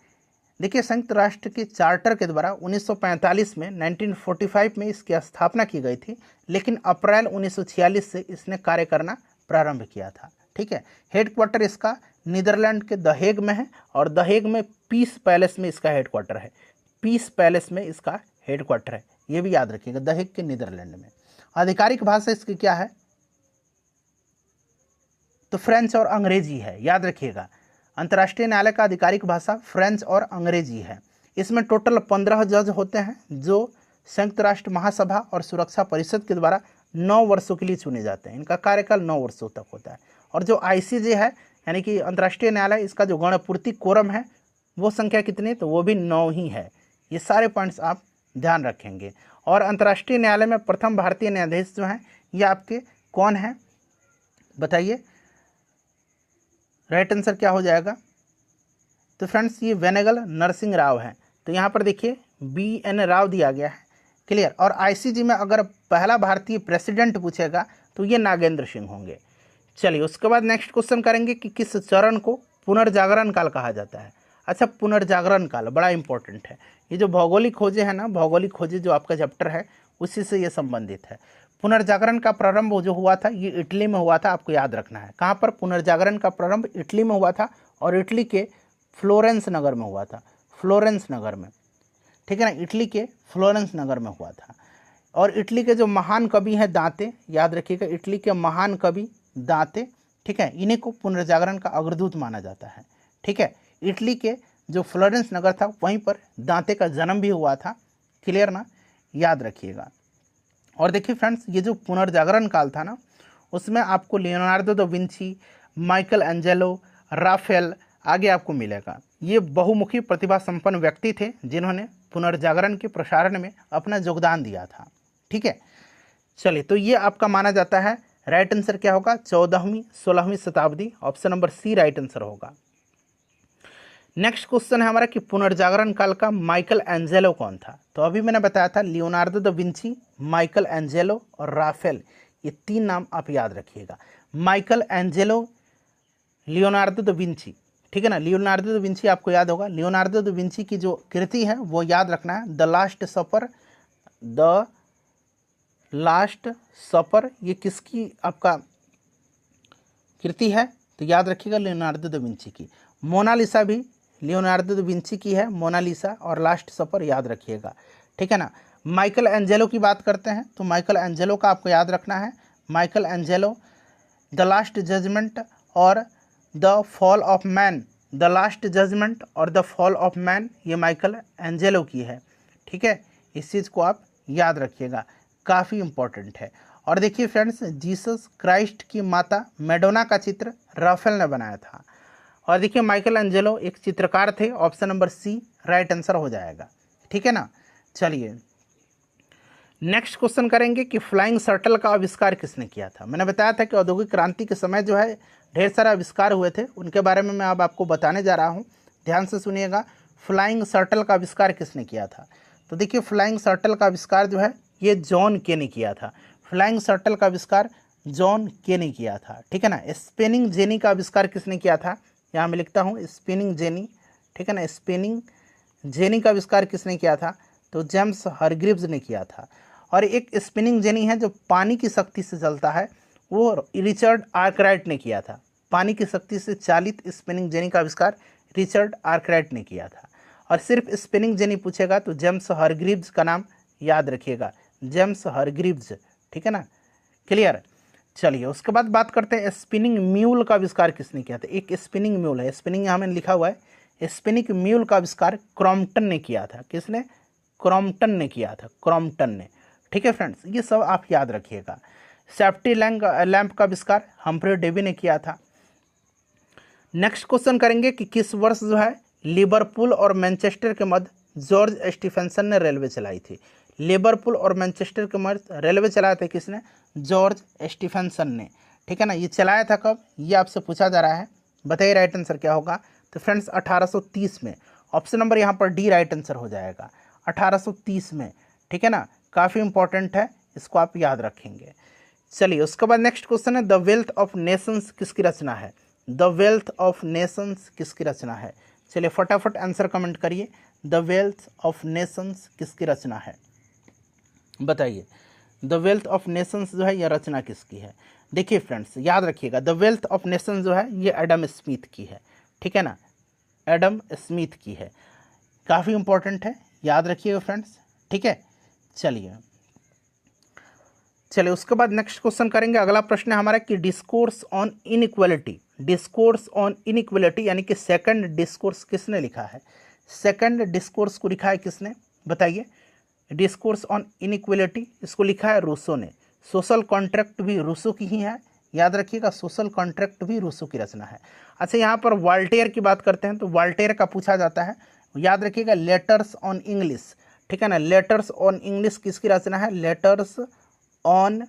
देखिए, संयुक्त राष्ट्र के चार्टर के द्वारा 1945 में 1945 में इसकी स्थापना की गई थी, लेकिन अप्रैल 1946 से इसने कार्य करना प्रारंभ किया था। ठीक है, हेडक्वार्टर इसका नीदरलैंड के द हेग में है, और द हेग में पीस पैलेस में इसका हेडक्वार्टर है। पीस पैलेस में इसका हेडक्वार्टर है, ये भी याद रखिएगा, द हेग के नीदरलैंड में। आधिकारिक भाषा इसकी क्या है? तो फ्रेंच और अंग्रेजी है, याद रखिएगा। अंतर्राष्ट्रीय न्यायालय का आधिकारिक भाषा फ्रेंच और अंग्रेजी है। इसमें टोटल 15 जज होते हैं, जो संयुक्त राष्ट्र महासभा और सुरक्षा परिषद के द्वारा 9 वर्षों के लिए चुने जाते हैं। इनका कार्यकाल 9 वर्षों तक होता है। और जो ICJ है, यानी कि अंतर्राष्ट्रीय न्यायालय, इसका जो गणपूर्ति कोरम है वो संख्या कितनी? तो वो भी 9 ही है। ये सारे पॉइंट्स आप ध्यान रखेंगे। और अंतर्राष्ट्रीय न्यायालय में प्रथम भारतीय न्यायाधीश जो हैं, ये आपके कौन हैं बताइए? राइट आंसर क्या हो जाएगा? तो फ्रेंड्स, ये वेनेगल नरसिंह राव हैं। तो यहाँ पर देखिए BN राव दिया गया है। क्लियर। और ICJ में अगर पहला भारतीय प्रेसिडेंट पूछेगा तो ये नागेंद्र सिंह होंगे। चलिए, उसके बाद नेक्स्ट क्वेश्चन करेंगे कि किस चरण को पुनर्जागरण काल कहा जाता है? अच्छा, पुनर्जागरण काल बड़ा इंपॉर्टेंट है। ये जो भौगोलिक खोजें है ना, भौगोलिक खोजें जो आपका चैप्टर है, उसी से ये संबंधित है। पुनर्जागरण का प्रारंभ जो हुआ था ये इटली में हुआ था, आपको याद रखना है। कहाँ पर? पुनर्जागरण का प्रारंभ इटली में हुआ था, और इटली के फ्लोरेंस नगर में हुआ था। फ्लोरेंस नगर में, ठीक है ना, इटली के फ्लोरेंस नगर में हुआ था। और इटली के जो महान कवि हैं दांते, याद रखिएगा, इटली के महान कवि दांते, ठीक है, इन्हीं को पुनर्जागरण का अग्रदूत माना जाता है। ठीक है, इटली के जो फ्लोरेंस नगर था वहीं पर दांते का जन्म भी हुआ था। क्लियर ना, याद रखिएगा। और देखिए फ्रेंड्स, ये जो पुनर्जागरण काल था ना, उसमें आपको Leonardo da Vinci, Michael Angelo, Rafale आगे आपको मिलेगा। ये बहुमुखी प्रतिभा संपन्न व्यक्ति थे जिन्होंने पुनर्जागरण के प्रसारण में अपना योगदान दिया था। ठीक है, चलिए, तो ये आपका माना जाता है राइट आंसर क्या होगा? 14वीं 16वीं शताब्दी, option number C right answer होगा। नेक्स्ट क्वेश्चन है हमारा कि पुनर्जागरण काल का माइकल एंजेलो कौन था? तो अभी मैंने बताया था Leonardo da Vinci, Michael Angelo और राफेल, ये 3 नाम आप याद रखिएगा। Michael Angelo, Leonardo da Vinci, ठीक है ना। लियोनार्डो दा विंची आपको याद होगा। लियोनार्डो दा विंची की जो कृति है वो याद रखना है, the last supper. The last supper ये किसकी आपका कृति है? तो याद रखिएगा लियोनार्डो दा विंची की। मोनालिसा भी लियोनार्डो दा विंची की है, मोनालिसा और लास्ट सपर याद रखिएगा, ठीक है ना। माइकल एंजेलो की बात करते हैं तो माइकल एंजेलो का आपको याद रखना है, Michelangelo the last judgement और the fall of man, the last judgement और द फॉल ऑफ मैन ये माइकल एंजेलो की है, ठीक है। इस चीज़ को आप याद रखिएगा, काफ़ी इंपॉर्टेंट है। और देखिए फ्रेंड्स, जीसस क्राइस्ट की माता मैडोना का चित्र राफेल ने बनाया था। और देखिए माइकल एंजेलो एक चित्रकार थे, option number C right answer हो जाएगा, ठीक है ना। चलिए नेक्स्ट क्वेश्चन करेंगे कि फ्लाइंग शटल का आविष्कार किसने किया था? मैंने बताया था कि औद्योगिक क्रांति के समय जो है ढेर सारे आविष्कार हुए थे, उनके बारे में मैं अब आपको बताने जा रहा हूँ, ध्यान से सुनिएगा। फ्लाइंग शटल का आविष्कार किसने किया था? तो देखिए फ्लाइंग शटल का आविष्कार जो है ये जॉन के ने किया था। फ्लाइंग शटल का आविष्कार जॉन के ने किया था, ठीक है ना। स्पिनिंग जेनी का आविष्कार किसने किया था? यहाँ मैं लिखता हूँ स्पिनिंग जेनी, ठीक है ना। स्पिनिंग जेनी का आविष्कार किसने किया था? तो जेम्स हरग्रीव्स ने किया था। और एक स्पिनिंग जेनी है जो पानी की शक्ति से चलता है, वो रिचर्ड आर्कराइट ने किया था। पानी की शक्ति से चालित स्पिनिंग जेनी का आविष्कार रिचर्ड आर्कराइट ने किया था। और सिर्फ स्पिनिंग जेनी पूछेगा तो जेम्स हरग्रीव्स का नाम याद रखिएगा, जेम्स हरग्रीव्स, ठीक है ना, क्लियर। चलिए उसके बाद बात करते हैं स्पिनिंग म्यूल का आविष्कार किसने किया था? एक स्पिनिंग म्यूल है, स्पिनिंग यहाँ मैंने लिखा हुआ है। स्पिनिंग म्यूल का आविष्कार क्रॉम्पटन ने किया था। किसने? क्रॉम्पटन ने किया था, क्रॉम्पटन ने, ठीक है फ्रेंड्स, ये सब आप याद रखिएगा। सेफ्टी लैंप का आविष्कार हम्फ्री डेवी ने किया था। नेक्स्ट क्वेश्चन करेंगे कि किस वर्ष जो है लिवरपूल और मैनचेस्टर के मध्य जॉर्ज स्टीफेंसन ने रेलवे चलाई थी? लिवरपूल और मैनचेस्टर के मध्य रेलवे चलाया था किसने? जॉर्ज स्टीफेंसन ने, ठीक है ना। ये चलाया था कब? ये आपसे पूछा जा रहा है, बताइए राइट आंसर क्या होगा? तो फ्रेंड्स 1830 में, ऑप्शन नंबर यहाँ पर डी राइट आंसर हो जाएगा, 1830 में, ठीक है ना। काफ़ी इंपॉर्टेंट है, इसको आप याद रखेंगे। चलिए उसके बाद नेक्स्ट क्वेश्चन है द वेल्थ ऑफ नेशंस किसकी रचना है? द वेल्थ ऑफ नेशंस किसकी रचना है? चलिए फटाफट आंसर कमेंट करिए, द वेल्थ ऑफ नेशंस किसकी रचना है, बताइए। द वेल्थ ऑफ नेशंस जो है यह रचना किसकी है? देखिए फ्रेंड्स याद रखिएगा, द वेल्थ ऑफ नेशंस जो है ये एडम स्मिथ की है, ठीक है ना, एडम स्मिथ की है। काफ़ी इंपॉर्टेंट है, याद रखिएगा फ्रेंड्स, ठीक है। चलिए उसके बाद नेक्स्ट क्वेश्चन करेंगे। अगला प्रश्न है हमारा कि discourse on inequality, discourse on inequality यानी कि सेकंड डिस्कोर्स किसने लिखा है? सेकंड डिस्कोर्स को लिखा है किसने, बताइए। डिस्कोर्स ऑन इनइक्वालिटी इसको लिखा है रूसो ने। सोशल कॉन्ट्रैक्ट भी रूसो की ही है, याद रखिएगा, सोशल कॉन्ट्रैक्ट भी रूसो की रचना है। अच्छा यहाँ पर वॉल्टेयर की बात करते हैं तो वॉल्टेयर का पूछा जाता है, याद रखिएगा लेटर्स ऑन इंग्लिश, ठीक है ना। लेटर्स ऑन इंग्लिश किसकी रचना है? लेटर्स ऑन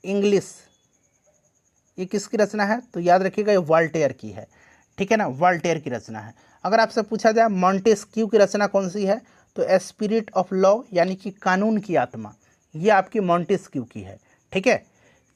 इंग्लिश ये किसकी रचना है? तो याद रखिएगा ये वॉल्टेयर की है, ठीक है ना, वॉल्टेयर की रचना है। अगर आपसे पूछा जाए मॉन्टेस्क्यू की रचना कौन सी है? तो ए स्पिरिट ऑफ लॉ यानी कि कानून की आत्मा, ये आपकी मॉन्टेस्क्यू की है, ठीक है।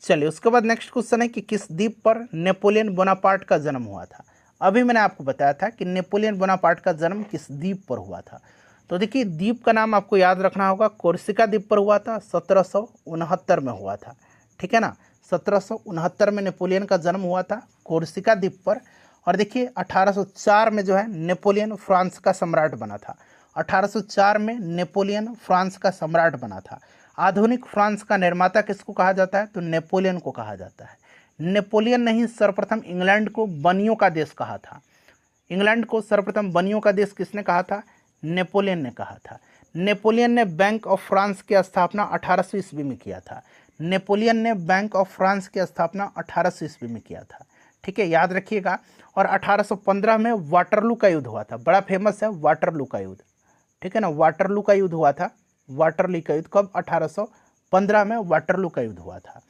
चलिए उसके बाद नेक्स्ट क्वेश्चन है कि किस द्वीप पर नेपोलियन बोनापार्ट का जन्म हुआ था? अभी मैंने आपको बताया था कि नेपोलियन बोनापार्ट का जन्म किस द्वीप पर हुआ था। तो देखिए द्वीप का नाम आपको याद रखना होगा, कोर्सिका द्वीप पर हुआ था, 1769 में हुआ था, ठीक है ना। 1769 में नेपोलियन का जन्म हुआ था कोर्सिका द्वीप पर। और देखिए 1804 में जो है नेपोलियन फ्रांस का सम्राट बना था। 1804 में नेपोलियन फ्रांस का सम्राट बना था। आधुनिक फ्रांस का निर्माता किसको कहा जाता है? तो नेपोलियन को कहा जाता है। नेपोलियन ने ही सर्वप्रथम इंग्लैंड को बनियों का देश कहा था। इंग्लैंड को सर्वप्रथम बनियों का देश किसने कहा था? नेपोलियन ने कहा था। नेपोलियन ने बैंक ऑफ फ्रांस की स्थापना 1800 ईस्वी में किया था। नेपोलियन ने बैंक ऑफ फ्रांस की स्थापना 1800 ईस्वी में किया था, ठीक है, याद रखिएगा। और 1815 में वाटरलू का युद्ध हुआ था, बड़ा फेमस है वाटरलू का युद्ध, ठीक है ना। वाटरलू का युद्ध हुआ था, वाटरलू का युद्ध कब? 1815 में वाटरलू का युद्ध हुआ था।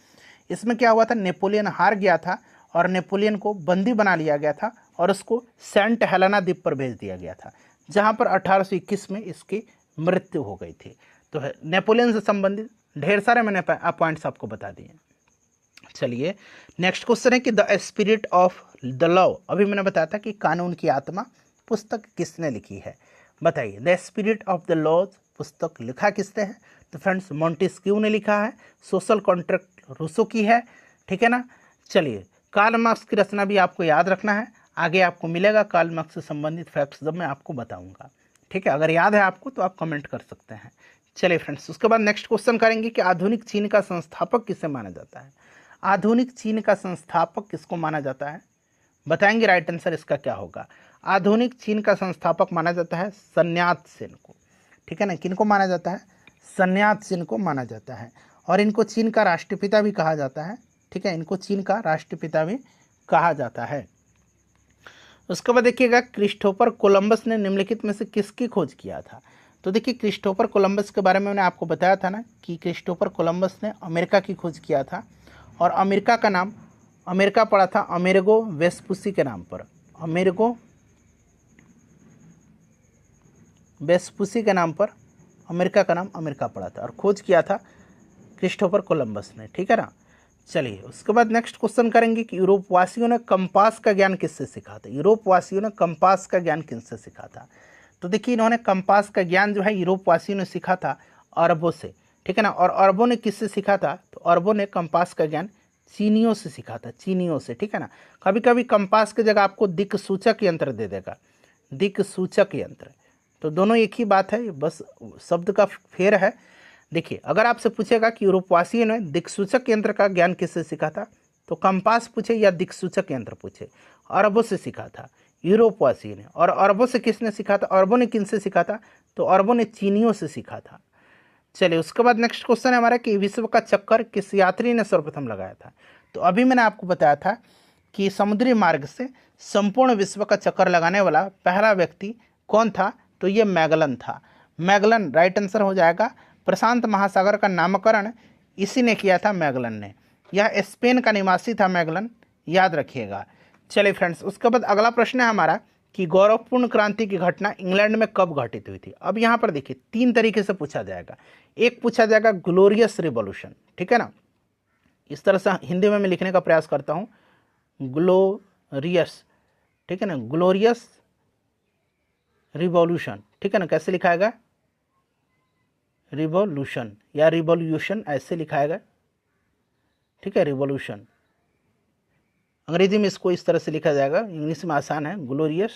इसमें क्या हुआ था, नेपोलियन हार गया था और नेपोलियन को बंदी बना लिया गया था और उसको सेंट हेलेना द्वीप पर भेज दिया गया था, जहां पर 1821 में इसकी मृत्यु हो गई थी। तो नेपोलियन से संबंधित ढेर सारे मैंने पॉइंट्स आपको बता दिए। चलिए नेक्स्ट क्वेश्चन है कि the spirit of the law, अभी मैंने बताया था कि कानून की आत्मा पुस्तक किसने लिखी है, बताइए। The spirit of the law पुस्तक लिखा किसने है, तो फ्रेंड्स मॉन्टेस्क्यू ने लिखा है। सोशल कॉन्ट्रैक्ट रूसो की है, ठीक है ना। चलिए कार्ल मार्क्स की रचना भी आपको याद रखना है, आगे आपको मिलेगा कार्ल मार्क्स से संबंधित फैक्ट्स जब मैं आपको बताऊंगा, ठीक है। अगर याद है आपको तो आप कमेंट कर सकते हैं। चलिए फ्रेंड्स, उसके बाद नेक्स्ट क्वेश्चन करेंगे कि आधुनिक चीन का संस्थापक किसे माना जाता है। आधुनिक चीन का संस्थापक किसको माना जाता है, बताएंगे राइट आंसर इसका क्या होगा। आधुनिक चीन का संस्थापक माना जाता है सन्यात सेन को, ठीक है ना। किनको माना जाता है, सन्यात सेन को माना जाता है, और इनको चीन का राष्ट्रपिता भी कहा जाता है, ठीक है। इनको चीन का राष्ट्रपिता भी कहा जाता है। उसके बाद देखिएगा क्रिस्टोफर कोलंबस ने निम्नलिखित में से किसकी खोज किया था। तो देखिए क्रिस्टोफर कोलंबस के बारे में मैंने आपको बताया था ना कि क्रिस्टोफर कोलंबस ने अमेरिका की खोज किया था, और अमेरिका का नाम अमेरिका पड़ा था अमेरिगो वेस्पुसी के नाम पर। अमेरिगो वेस्पुसी के नाम पर अमेरिका का नाम अमेरिका पड़ा था, और खोज किया था क्रिस्टोफर कोलंबस ने, ठीक है ना। चलिए उसके बाद नेक्स्ट क्वेश्चन करेंगे कि यूरोपवासियों ने कंपास का ज्ञान किससे सीखा था। यूरोपवासियों ने कंपास का ज्ञान किससे सीखा था। तो देखिए इन्होंने कंपास का ज्ञान जो है यूरोपवासियों ने सीखा था अरबों से, ठीक है ना। और अरबों ने किससे सीखा था, तो अरबों ने कंपास का ज्ञान चीनियों से सीखा था, चीनियों से, ठीक है ना। कभी कभी कंपास की जगह आपको दिक् सूचक यंत्र दे देगा, दिक् सूचक यंत्र, तो दोनों एक ही बात है, बस शब्द का फेर है। देखिए अगर आपसे पूछेगा कि यूरोपवासियों ने दिक्सूचक यंत्र का ज्ञान किससे सीखा था, तो कंपास पूछे या दिक्सूचक यंत्र पूछे, अरबों से सीखा था यूरोपवासियों ने। और अरबों से किसने सीखा था, अरबों ने किनसे सीखा था, तो अरबों ने चीनियों से सीखा था। चलिए उसके बाद नेक्स्ट क्वेश्चन है हमारा कि विश्व का चक्कर किस यात्री ने सर्वप्रथम लगाया था। तो अभी मैंने आपको बताया था कि समुद्री मार्ग से संपूर्ण विश्व का चक्कर लगाने वाला पहला व्यक्ति कौन था, तो ये मैगलन था। मैगलन राइट आंसर हो जाएगा। प्रशांत महासागर का नामकरण इसी ने किया था, मैगलन ने। यह स्पेन का निवासी था मैगलन, याद रखिएगा। चलिए फ्रेंड्स, उसके बाद अगला प्रश्न है हमारा कि गौरवपूर्ण क्रांति की घटना इंग्लैंड में कब घटित हुई थी। अब यहाँ पर देखिए 3 तरीके से पूछा जाएगा। एक पूछा जाएगा ग्लोरियस रिवॉल्यूशन, ठीक है ना। इस तरह से हिंदी में मैं लिखने का प्रयास करता हूँ, ग्लोरियस, ठीक है ना, ग्लोरियस रिवॉल्यूशन, ठीक है ना। कैसे लिखाएगा, रिवॉल्यूशन या रिवॉल्यूशन ऐसे लिखाएगा, ठीक है, रिवॉल्यूशन। अंग्रेजी में इसको इस तरह से लिखा जाएगा, इंग्लिश में आसान है, ग्लोरियस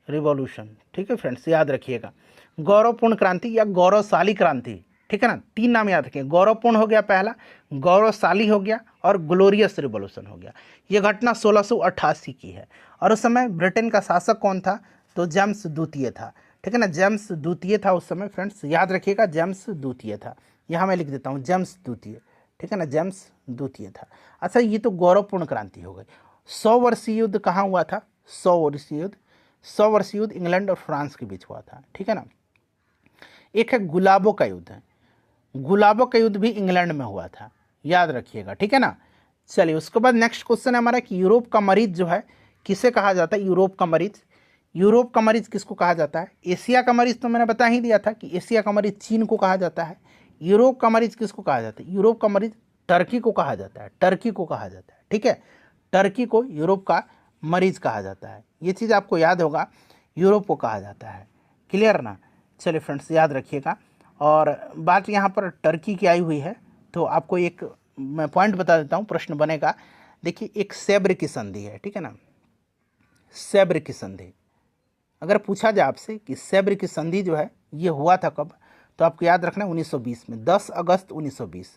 रिवॉल्यूशन, ठीक है फ्रेंड्स, याद रखिएगा। गौरवपूर्ण क्रांति या गौरवशाली क्रांति, ठीक है ना। 3 नाम याद रखिए, गौरवपूर्ण हो गया पहला, गौरवशाली हो गया, और ग्लोरियस रिवॉल्यूशन हो गया। यह घटना 1688 की है, और उस समय ब्रिटेन का शासक कौन था, तो जेम्स द्वितीय था, ठीक है ना। जेम्स द्वितीय था उस समय, फ्रेंड्स याद रखिएगा, जेम्स द्वितीय था। यहाँ मैं लिख देता हूँ जेम्स द्वितीय, ठीक है ना, जेम्स द्वितीय था। अच्छा ये तो गौरवपूर्ण क्रांति हो गई। 100 वर्षीय युद्ध कहाँ हुआ था, 100 वर्षीय युद्ध इंग्लैंड और फ्रांस के बीच हुआ था, ठीक है ना। एक है गुलाबों का युद्ध है, गुलाबों का युद्ध भी इंग्लैंड में हुआ था, याद रखिएगा, ठीक है ना। चलिए उसके बाद नेक्स्ट क्वेश्चन है हमारा कि यूरोप का मरीज जो है किसे कहा जाता है। यूरोप का मरीज, यूरोप का मरीज किसको कहा जाता है। एशिया का मरीज तो मैंने बता ही दिया था कि एशिया का मरीज चीन को कहा जाता है। यूरोप का मरीज किसको कहा जाता है, यूरोप का मरीज टर्की को कहा जाता है, टर्की को कहा जाता है, ठीक है। टर्की को यूरोप का मरीज कहा जाता है, ये चीज़ आपको याद होगा, यूरोप को कहा जाता है, क्लियर ना। चलिए फ्रेंड्स याद रखिएगा। और बात यहाँ पर टर्की की आई हुई है, तो आपको एक मैं पॉइंट बता देता हूँ, प्रश्न बनेगा। देखिए एक सैब्र की संधि है, ठीक है ना, सैब्र की संधि। अगर पूछा जाए आपसे कि सैब्र की संधि जो है ये हुआ था कब, तो आपको याद रखना है 1920 में, 10 अगस्त 1920,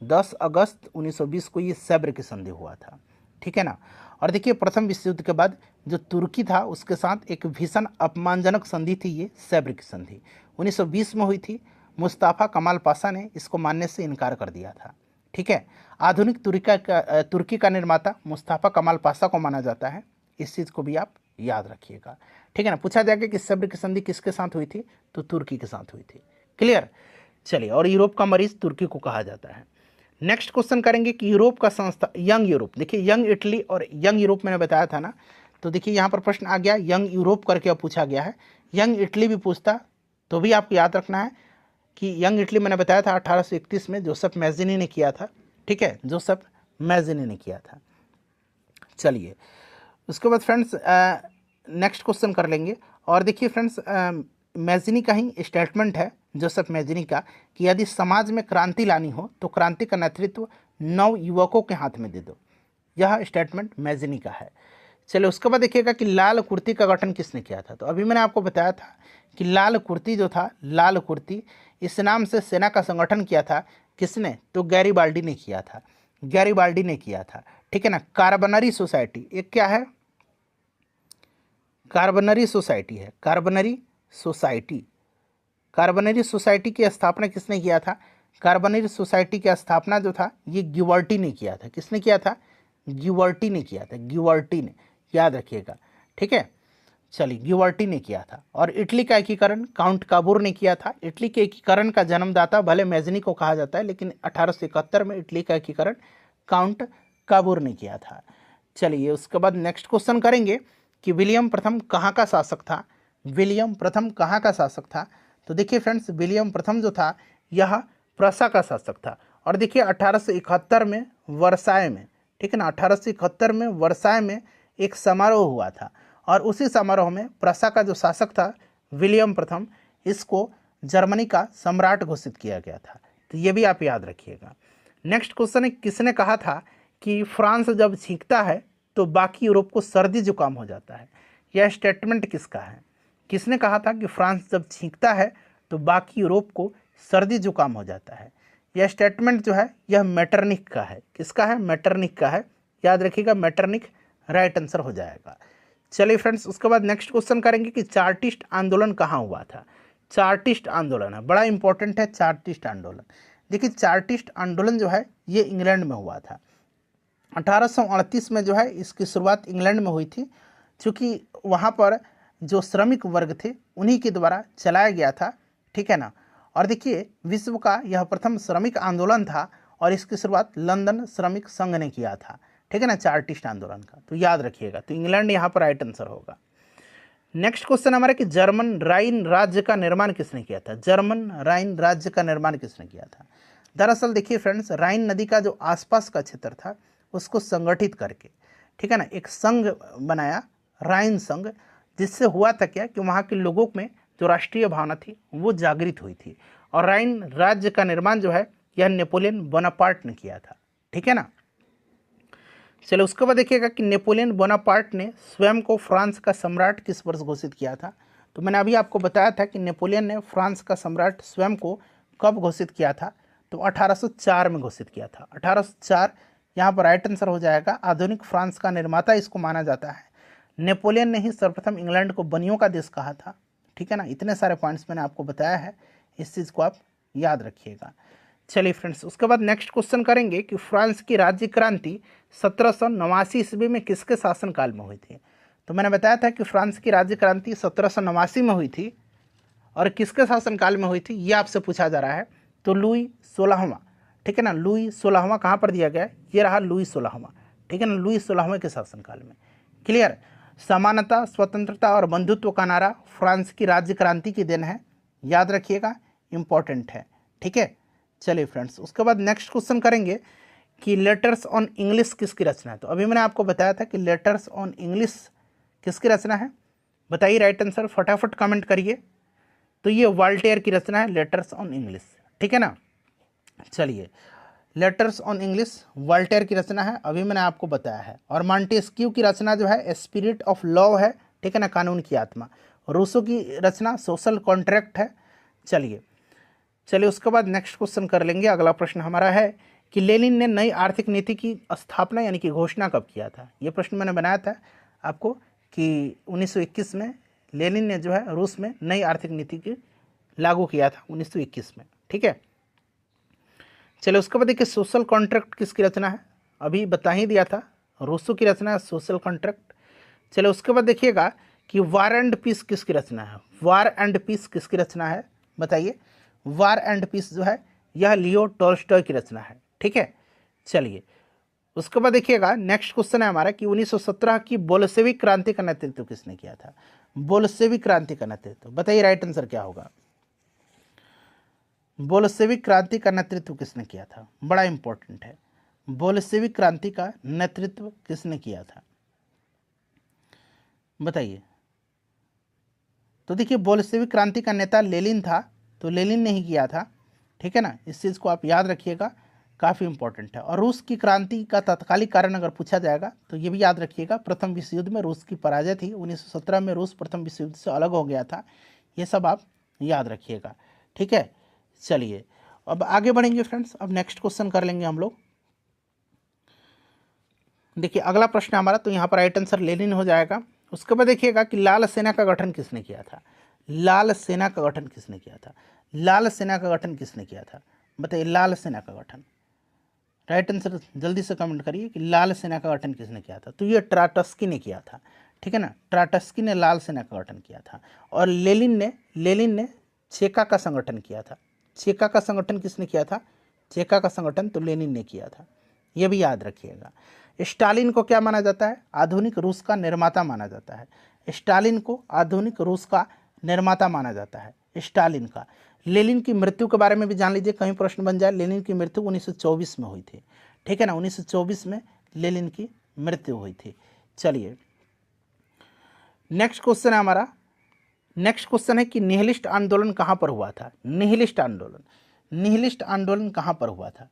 10 अगस्त 1920 को ये सैब्र की संधि हुआ था, ठीक है ना। और देखिए प्रथम विश्व युद्ध के बाद जो तुर्की था उसके साथ एक भीषण अपमानजनक संधि थी ये सैब्र की संधि, 1920 में हुई थी। मुस्ताफा कमाल पाशा ने इसको मानने से इनकार कर दिया था, ठीक है। आधुनिक तुर्की का निर्माता मुस्ताफा कमाल पाशा को माना जाता है, इस चीज़ को भी आप याद रखिएगा, ठीक है ना। पूछा जाएगा कि सैब्र की संधि किसके साथ हुई थी, तो तुर्की के साथ हुई थी, क्लियर। चलिए, और यूरोप का मरीज तुर्की को कहा जाता है। नेक्स्ट क्वेश्चन करेंगे कि यूरोप का संस्था, यंग यूरोप, देखिए यंग इटली और यंग यूरोप मैंने बताया था ना, तो देखिए यहाँ पर प्रश्न आ गया यंग यूरोप करके अब पूछा गया है। यंग इटली भी पूछता तो भी आपको याद रखना है कि यंग इटली मैंने बताया था 1831 में जोसेफ मैज़िनी ने किया था, ठीक है, जोसेफ मैज़िनी ने किया था। चलिए उसके बाद फ्रेंड्स नेक्स्ट क्वेश्चन कर लेंगे। और देखिए फ्रेंड्स मैज़िनी का ही स्टेटमेंट है, जोसेफ मैज़िनी का, कि यदि समाज में क्रांति लानी हो तो क्रांति का नेतृत्व नव युवकों के हाथ में दे दो। यह स्टेटमेंट मैज़िनी का है। चलिए उसके बाद देखिएगा कि लाल कुर्ती का गठन किसने किया था। तो अभी मैंने आपको बताया था कि लाल कुर्ती जो था, लाल कुर्ती, इस नाम से सेना का संगठन किया था किसने, तो गैरीबाल्डी ने किया था, गैरीबाल्डी ने किया था, ठीक है ना। कार्बनरी सोसाइटी एक क्या है, कार्बनरी सोसाइटी है, कार्बनरी सोसाइटी, कार्बनरी सोसाइटी की स्थापना किसने किया था, कार्बनरी सोसाइटी की स्थापना जो था ये ग्युबर्टी ने किया था। किसने किया था, ग्युबर्टी ने किया था, ग्युबर्टी ने, याद रखिएगा, ठीक है। चलिए ग्युबर्टी ने किया था। और इटली का एकीकरण काउंट काबूर ने किया था। इटली के एकीकरण का जन्मदाता भले मैज़िनी को कहा जाता है, लेकिन 1871 में इटली का एकीकरण काउंट काबूर ने किया था। चलिए उसके बाद नेक्स्ट क्वेश्चन करेंगे कि विलियम प्रथम कहाँ का शासक था, विलियम प्रथम कहाँ का शासक था। तो देखिए फ्रेंड्स विलियम प्रथम जो था यह प्रसा का शासक था। और देखिए 1871 में वर्साय में, ठीक है ना, 1871 में वर्साय में एक समारोह हुआ था और उसी समारोह में प्रसा का जो शासक था विलियम प्रथम, इसको जर्मनी का सम्राट घोषित किया गया था। तो ये भी आप याद रखिएगा। नेक्स्ट क्वेश्चन है किसने कहा था कि फ्रांस जब छींकता है तो बाकी यूरोप को सर्दी जुकाम हो जाता है। यह स्टेटमेंट किसका है, किसने कहा था कि फ्रांस जब छींकता है तो बाकी यूरोप को सर्दी जुकाम हो जाता है। यह स्टेटमेंट जो है यह मेटरनिक का है। किसका है, मेटरनिक का है, याद रखिएगा, मेटरनिक राइट आंसर हो जाएगा। चलिए फ्रेंड्स उसके बाद नेक्स्ट क्वेश्चन करेंगे कि चार्टिस्ट आंदोलन कहाँ हुआ था। चार्टिस्ट आंदोलन है, बड़ा इंपॉर्टेंट है चार्टिस्ट आंदोलन। देखिए चार्टिस्ट आंदोलन जो है ये इंग्लैंड में हुआ था। 1838 में जो है इसकी शुरुआत इंग्लैंड में हुई थी, क्योंकि वहाँ पर जो श्रमिक वर्ग थे उन्हीं के द्वारा चलाया गया था, ठीक है ना। और देखिए विश्व का यह प्रथम श्रमिक आंदोलन था और इसकी शुरुआत लंदन श्रमिक संघ ने किया था, ठीक है ना, चार्टिस्ट आंदोलन का। तो याद रखिएगा, तो इंग्लैंड यहाँ पर राइट आंसर होगा। नेक्स्ट क्वेश्चन हमारा कि जर्मन राइन राज्य का निर्माण किसने किया था, जर्मन राइन राज्य का निर्माण किसने किया था। दरअसल देखिए फ्रेंड्स राइन नदी का जो आसपास का क्षेत्र था उसको संगठित करके, ठीक है ना, एक संघ बनाया, राइन संघ, जिससे हुआ था क्या कि वहाँ के लोगों में जो राष्ट्रीय भावना थी वो जागृत हुई थी। और राइन राज्य का निर्माण जो है यह नेपोलियन बोनापार्ट ने किया था, ठीक है ना। चलो उसके बाद देखिएगा कि नेपोलियन बोनापार्ट ने स्वयं को फ्रांस का सम्राट किस वर्ष घोषित किया था। तो मैंने अभी आपको बताया था कि नेपोलियन ने फ्रांस का सम्राट स्वयं को कब घोषित किया था, तो 1804 में घोषित किया था। 1804 यहाँ पर राइट आंसर हो जाएगा। आधुनिक फ्रांस का निर्माता इसको माना जाता है। नेपोलियन ने ही सर्वप्रथम इंग्लैंड को बनियों का देश कहा था, ठीक है ना। इतने सारे पॉइंट्स मैंने आपको बताया है, इस चीज़ को आप याद रखिएगा। चलिए फ्रेंड्स उसके बाद नेक्स्ट क्वेश्चन करेंगे कि फ्रांस की राज्य क्रांति 1789 ईस्वी में किसके शासनकाल में हुई थी। तो मैंने बताया था कि फ्रांस की राज्य क्रांति 1789 में हुई थी और किसके शासनकाल में हुई थी ये आपसे पूछा जा रहा है। तो लुई 16वां, ठीक है ना, लुई 16वां कहाँ पर दिया गया है, ये रहा लुई 16वां, ठीक है ना, लुई 16वें के शासनकाल में। क्लियर। समानता, स्वतंत्रता और बंधुत्व का नारा फ्रांस की राज्य क्रांति की देन है, याद रखिएगा, इंपॉर्टेंट है, ठीक है। चलिए फ्रेंड्स उसके बाद नेक्स्ट क्वेश्चन करेंगे कि लेटर्स ऑन इंग्लिश किसकी रचना है। तो अभी मैंने आपको बताया था कि लेटर्स ऑन इंग्लिश किसकी रचना है, बताइए राइट आंसर, फटाफट कमेंट करिए। तो ये वॉल्टेयर की रचना है लेटर्स ऑन इंग्लिश, ठीक है ना। चलिए लेटर्स ऑन इंग्लिश वॉल्टेयर की रचना है, अभी मैंने आपको बताया है। और मॉन्टेस्क्यू की रचना जो है स्पिरिट ऑफ लव है, ठीक है ना, कानून की आत्मा। रूसो की रचना सोशल कॉन्ट्रैक्ट है। चलिए उसके बाद नेक्स्ट क्वेश्चन कर लेंगे। अगला प्रश्न हमारा है कि लेनिन ने नई आर्थिक नीति की स्थापना यानी कि घोषणा कब किया था। ये प्रश्न मैंने बनाया था आपको कि 1921 में लेनिन ने जो है रूस में नई आर्थिक नीति की लागू किया था 1921 में, ठीक है। चलिए उसके बाद देखिए सोशल कॉन्ट्रैक्ट किसकी रचना है, अभी बता ही दिया था, रूसो की रचना है सोशल कॉन्ट्रैक्ट। चलिए उसके बाद देखिएगा कि वार एंड पीस किसकी रचना है, वार एंड पीस किसकी रचना है, बताइए। वार एंड पीस जो है यह लियो टॉल्स्टॉय की रचना है, ठीक है, चलिए उसके बाद देखिएगा नेक्स्ट क्वेश्चन है हमारा कि 1917 की बोल्शेविक क्रांति का नेतृत्व किसने किया था। बोल्शेविक क्रांति का नेतृत्व बताइए, राइट आंसर क्या होगा। बोल्शेविक क्रांति का नेतृत्व किसने किया था, बड़ा इंपॉर्टेंट है। बोल्शेविक क्रांति का नेतृत्व किसने किया था बताइए। तो देखिए बोल्शेविक क्रांति का नेता लेनिन था, तो लेनिन ने ही किया था, ठीक है ना, इस चीज़ को आप याद रखिएगा, काफ़ी इंपॉर्टेंट है। और रूस की क्रांति का तत्कालिक कारण अगर पूछा जाएगा तो ये भी याद रखिएगा, प्रथम विश्व युद्ध में रूस की पराजय थी, 1917 में रूस प्रथम विश्व युद्ध से अलग हो गया था, ये सब आप याद रखिएगा, ठीक है। चलिए अब आगे बढ़ेंगे फ्रेंड्स, अब नेक्स्ट क्वेश्चन कर लेंगे हम लोग। देखिए अगला प्रश्न हमारा, तो यहाँ पर राइट आंसर लेनिन हो जाएगा। उसके बाद देखिएगा कि लाल सेना का गठन किसने किया था। लाल सेना का गठन किसने किया था, लाल सेना का गठन किसने किया था बताइए। लाल सेना का गठन, राइट आंसर जल्दी से कमेंट करिए कि लाल सेना का गठन किसने किया था। तो ये ट्राटस्की ने किया था, ठीक है ना, ट्राटस्की ने लाल सेना का गठन किया था। और लेनिन ने चेका का संगठन किया था। चेका का संगठन किसने किया था, चेका का संगठन तो लेनिन ने किया था, ये भी याद रखिएगा। स्टालिन को क्या माना जाता है, आधुनिक रूस का निर्माता माना जाता है। स्टालिन को आधुनिक रूस का निर्माता माना जाता है, स्टालिन का। लेनिन की मृत्यु के बारे में भी जान लीजिए, कहीं प्रश्न बन जाए। लेनिन की मृत्यु 1924 में हुई थी, ठीक है ना, 1924 में लेनिन की मृत्यु हुई थी। चलिए नेक्स्ट क्वेश्चन है हमारा, नेक्स्ट क्वेश्चन है कि निहिलिस्ट आंदोलन कहाँ पर हुआ था। निहिलिस्ट आंदोलन, निहिलिस्ट आंदोलन कहाँ पर हुआ था।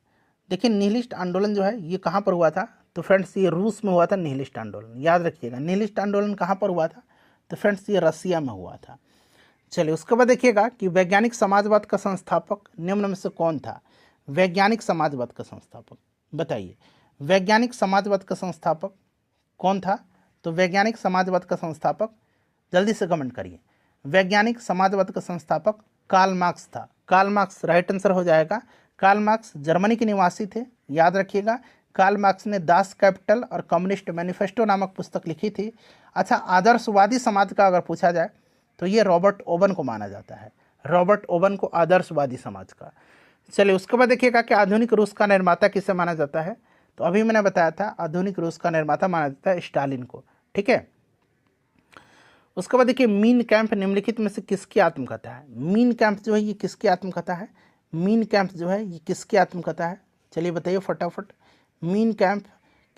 देखिए निहिलिस्ट आंदोलन जो है ये कहाँ पर हुआ था, तो फ्रेंड्स ये रूस में हुआ था निहिलिस्ट आंदोलन, याद रखिएगा। निहिलिस्ट आंदोलन कहाँ पर हुआ था, तो फ्रेंड्स ये रसिया में हुआ था। चलिए उसके बाद देखिएगा कि वैज्ञानिक समाजवाद का संस्थापक निम्न में से कौन था। वैज्ञानिक समाजवाद का संस्थापक बताइए, वैज्ञानिक समाजवाद का संस्थापक कौन था। तो वैज्ञानिक समाजवाद का संस्थापक जल्दी से कमेंट करिए। वैज्ञानिक समाजवाद का संस्थापक कार्ल मार्क्स था। कार्ल मार्क्स राइट आंसर हो जाएगा। कार्ल मार्क्स जर्मनी के निवासी थे, याद रखिएगा। कार्ल मार्क्स ने दास कैपिटल और कम्युनिस्ट मैनिफेस्टो नामक पुस्तक लिखी थी। अच्छा, आदर्शवादी समाज का अगर पूछा जाए तो ये रॉबर्ट ओवन को माना जाता है, रॉबर्ट ओवन को आदर्शवादी समाज का। चलिए उसके बाद देखिएगा कि आधुनिक रूस का निर्माता किसे माना जाता है। तो अभी मैंने बताया था आधुनिक रूस का निर्माता माना जाता है स्टालिन को, ठीक है। उसके बाद देखिए मीन कैंप निम्नलिखित में से किसकी आत्मकथा है। मीन कैंप जो है ये किसकी आत्मकथा है, मीन कैंप जो है ये किसकी आत्मकथा है, चलिए बताइए फटाफट। मीन कैंप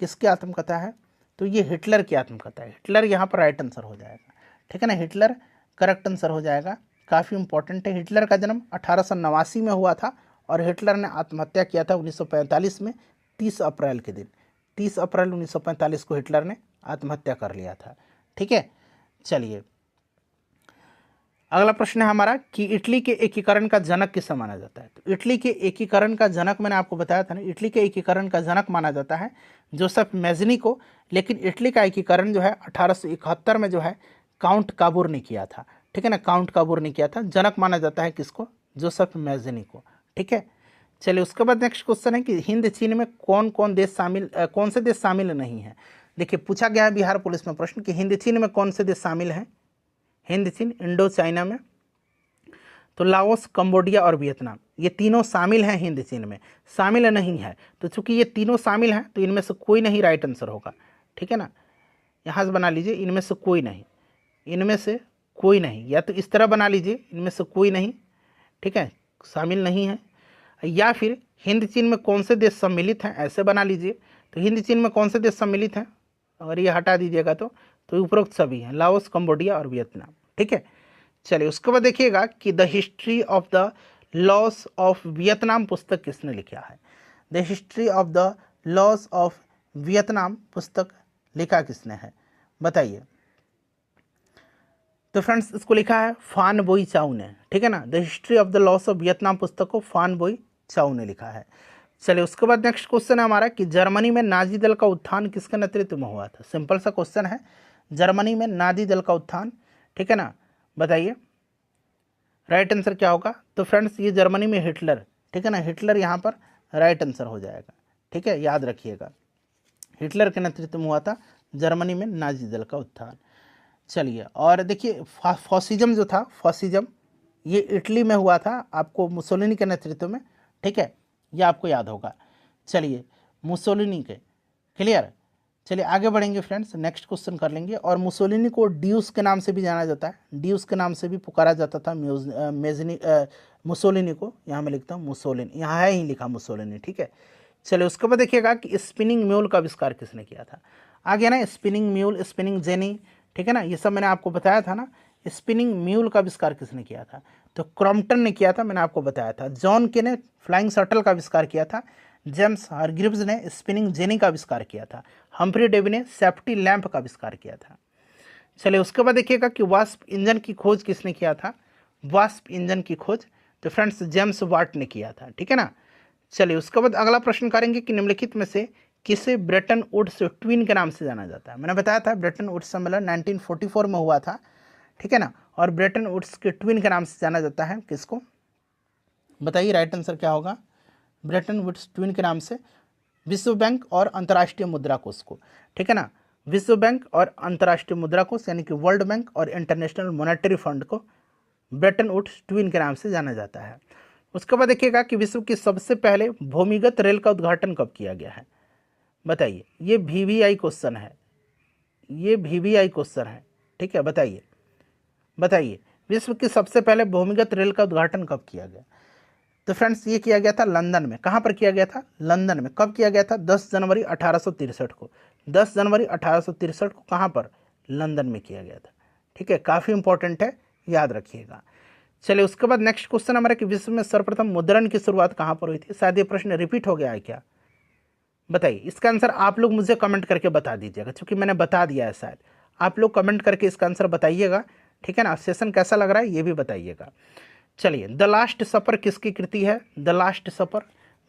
किसकी आत्मकथा है, तो ये हिटलर की आत्मकथा है। हिटलर यहाँ पर राइट आंसर हो जाएगा, ठीक है ना, हिटलर करेक्ट आंसर हो जाएगा, काफ़ी इंपॉर्टेंट है। हिटलर का जन्म 1889 में हुआ था और हिटलर ने आत्महत्या किया था 1945 में 30 अप्रैल के दिन। 30 अप्रैल 1945 को हिटलर ने आत्महत्या कर लिया था, ठीक है। चलिए अगला प्रश्न है हमारा कि इटली के एकीकरण का जनक किसे माना जाता है। तो इटली के एकीकरण का जनक मैंने आपको बताया था ना, इटली के एकीकरण का जनक माना जाता है जोसेफ मैज़नी को। लेकिन इटली का एकीकरण जो है 1871 में जो है काउंट काबूर ने किया था, ठीक है ना, काउंट काबूर ने किया था। जनक माना जाता है किसको, जोसेफ मैज़नी को, ठीक है। चलिए उसके बाद नेक्स्ट क्वेश्चन है कि हिंद चीन में कौन से देश शामिल नहीं है। देखिए पूछा गया है बिहार पुलिस में प्रश्न कि हिंद चीन में कौन से देश शामिल हैं। हिंद चीन इंडो चाइना में, तो लाओस, कंबोडिया और वियतनाम, ये तीनों शामिल हैं हिंद चीन में, शामिल नहीं है। तो चूंकि ये तीनों शामिल हैं तो इनमें से कोई नहीं राइट आंसर होगा, ठीक है ना, यहाँ से बना लीजिए इनमें से कोई नहीं, इनमें से कोई नहीं, या तो इस तरह बना लीजिए इनमें से कोई नहीं, ठीक है, शामिल नहीं है। या फिर हिंद चीन में कौन से देश सम्मिलित हैं, ऐसे बना लीजिए। तो हिंद चीन में कौन से देश सम्मिलित हैं, अगर ये हटा दीजिएगा तो उपरोक्त सभी हैं, लाओस, कंबोडिया और वियतनाम, ठीक है। चलिए उसके बाद देखिएगा कि the history of the loss of Vietnam पुस्तक किसने लिखा है। The history of the loss of Vietnam पुस्तक लिखा किसने है बताइए। तो फ्रेंड्स इसको लिखा है फान बोई चाउ ने, ठीक है ना। The history of the loss of Vietnam पुस्तक को फान बोई चाउ ने लिखा है। चलिए उसके बाद नेक्स्ट क्वेश्चन है हमारा कि जर्मनी में नाजी दल का उत्थान किसके नेतृत्व में हुआ था। सिंपल सा क्वेश्चन है, जर्मनी में नाजी दल का उत्थान, ठीक है ना, बताइए राइट आंसर क्या होगा। तो फ्रेंड्स ये जर्मनी में हिटलर, ठीक है ना, हिटलर यहाँ पर राइट आंसर हो जाएगा, ठीक है, याद रखिएगा। हिटलर के नेतृत्व में हुआ था जर्मनी में नाजी दल का उत्थान। चलिए और देखिए फॉसिज्म जो था, फॉसिज्म ये इटली में हुआ था, आपको मुसोलिनी के नेतृत्व में, ठीक है, ये आपको याद होगा। चलिए मुसोलिनी के, क्लियर। चलिए आगे बढ़ेंगे फ्रेंड्स, नेक्स्ट क्वेश्चन कर लेंगे। और मुसोलिनी को ड्यूस के नाम से भी जाना जाता है, ड्यूस के नाम से भी पुकारा जाता था मुसोलिनी को। यहाँ मैं लिखता हूँ मुसोलिनी, यहाँ है ही लिखा मुसोलिनी, ठीक है। चलिए उसके बाद देखिएगा कि स्पिनिंग म्यूल का आविष्कार किसने किया था। आगे ना स्पिनिंग म्यूल, स्पिनिंग जेनी, ठीक है ना, ये सब मैंने आपको बताया था ना। स्पिनिंग म्यूल का आविष्कार किसने किया था, तो क्रॉम्पटन ने किया था, मैंने आपको बताया था। जॉन के ने फ्लाइंग शटल का आविष्कार किया था। जेम्स हारग्रीव्स ने स्पिनिंग जेनी का आविष्कार किया था। हम्फ्री डेवी ने सेफ्टी लैंप का आविष्कार किया था। चलिए उसके बाद देखिएगा कि वास्प इंजन की खोज किसने किया था। वास्प इंजन की खोज तो फ्रेंड्स जेम्स वाट ने किया था, ठीक है ना। चलिए उसके बाद अगला प्रश्न करेंगे कि निम्नलिखित में से किसे ब्रेटन वुड्स ट्विन के नाम से जाना जाता है। मैंने बताया था ब्रेटन वुड्स सम्मेलन 1944 में हुआ था, ठीक है ना। और ब्रेटन वुड्स के ट्विन के नाम से जाना जाता है किसको, बताइए राइट आंसर क्या होगा। ब्रेटन वुड्स ट्विन के नाम से विश्व बैंक और अंतर्राष्ट्रीय मुद्रा कोष को, ठीक है ना। विश्व बैंक और अंतर्राष्ट्रीय मुद्रा कोष यानी कि वर्ल्ड बैंक और इंटरनेशनल मॉनेटरी फंड को ब्रेटन वुड्स ट्विन के नाम से जाना जाता है। उसके बाद देखिएगा कि विश्व की सबसे पहले भूमिगत रेल का उद्घाटन कब किया गया है, बताइए। ये VVI क्वेश्चन है, ये VVI क्वेश्चन है, ठीक है। बताइए बताइए विश्व की सबसे पहले भूमिगत रेल का उद्घाटन कब किया गया। तो फ्रेंड्स ये किया गया था लंदन में। कहाँ पर किया गया था, लंदन में। कब किया गया था, 10 जनवरी 1863 को। 10 जनवरी 1863 को कहाँ पर, लंदन में किया गया था, ठीक है। काफ़ी इंपॉर्टेंट है, याद रखिएगा। चलिए उसके बाद नेक्स्ट क्वेश्चन हमारा कि विश्व में सर्वप्रथम मुद्रण की शुरुआत कहाँ पर हुई थी। शायद ये प्रश्न रिपीट हो गया है क्या, बताइए। इसका आंसर आप लोग मुझे कमेंट करके बता दीजिएगा, क्योंकि मैंने बता दिया है शायद। आप लोग कमेंट करके इसका आंसर बताइएगा, ठीक है ना। सेशन कैसा लग रहा है ये भी बताइएगा। चलिए द लास्ट सपर किसकी कृति है। द लास्ट सपर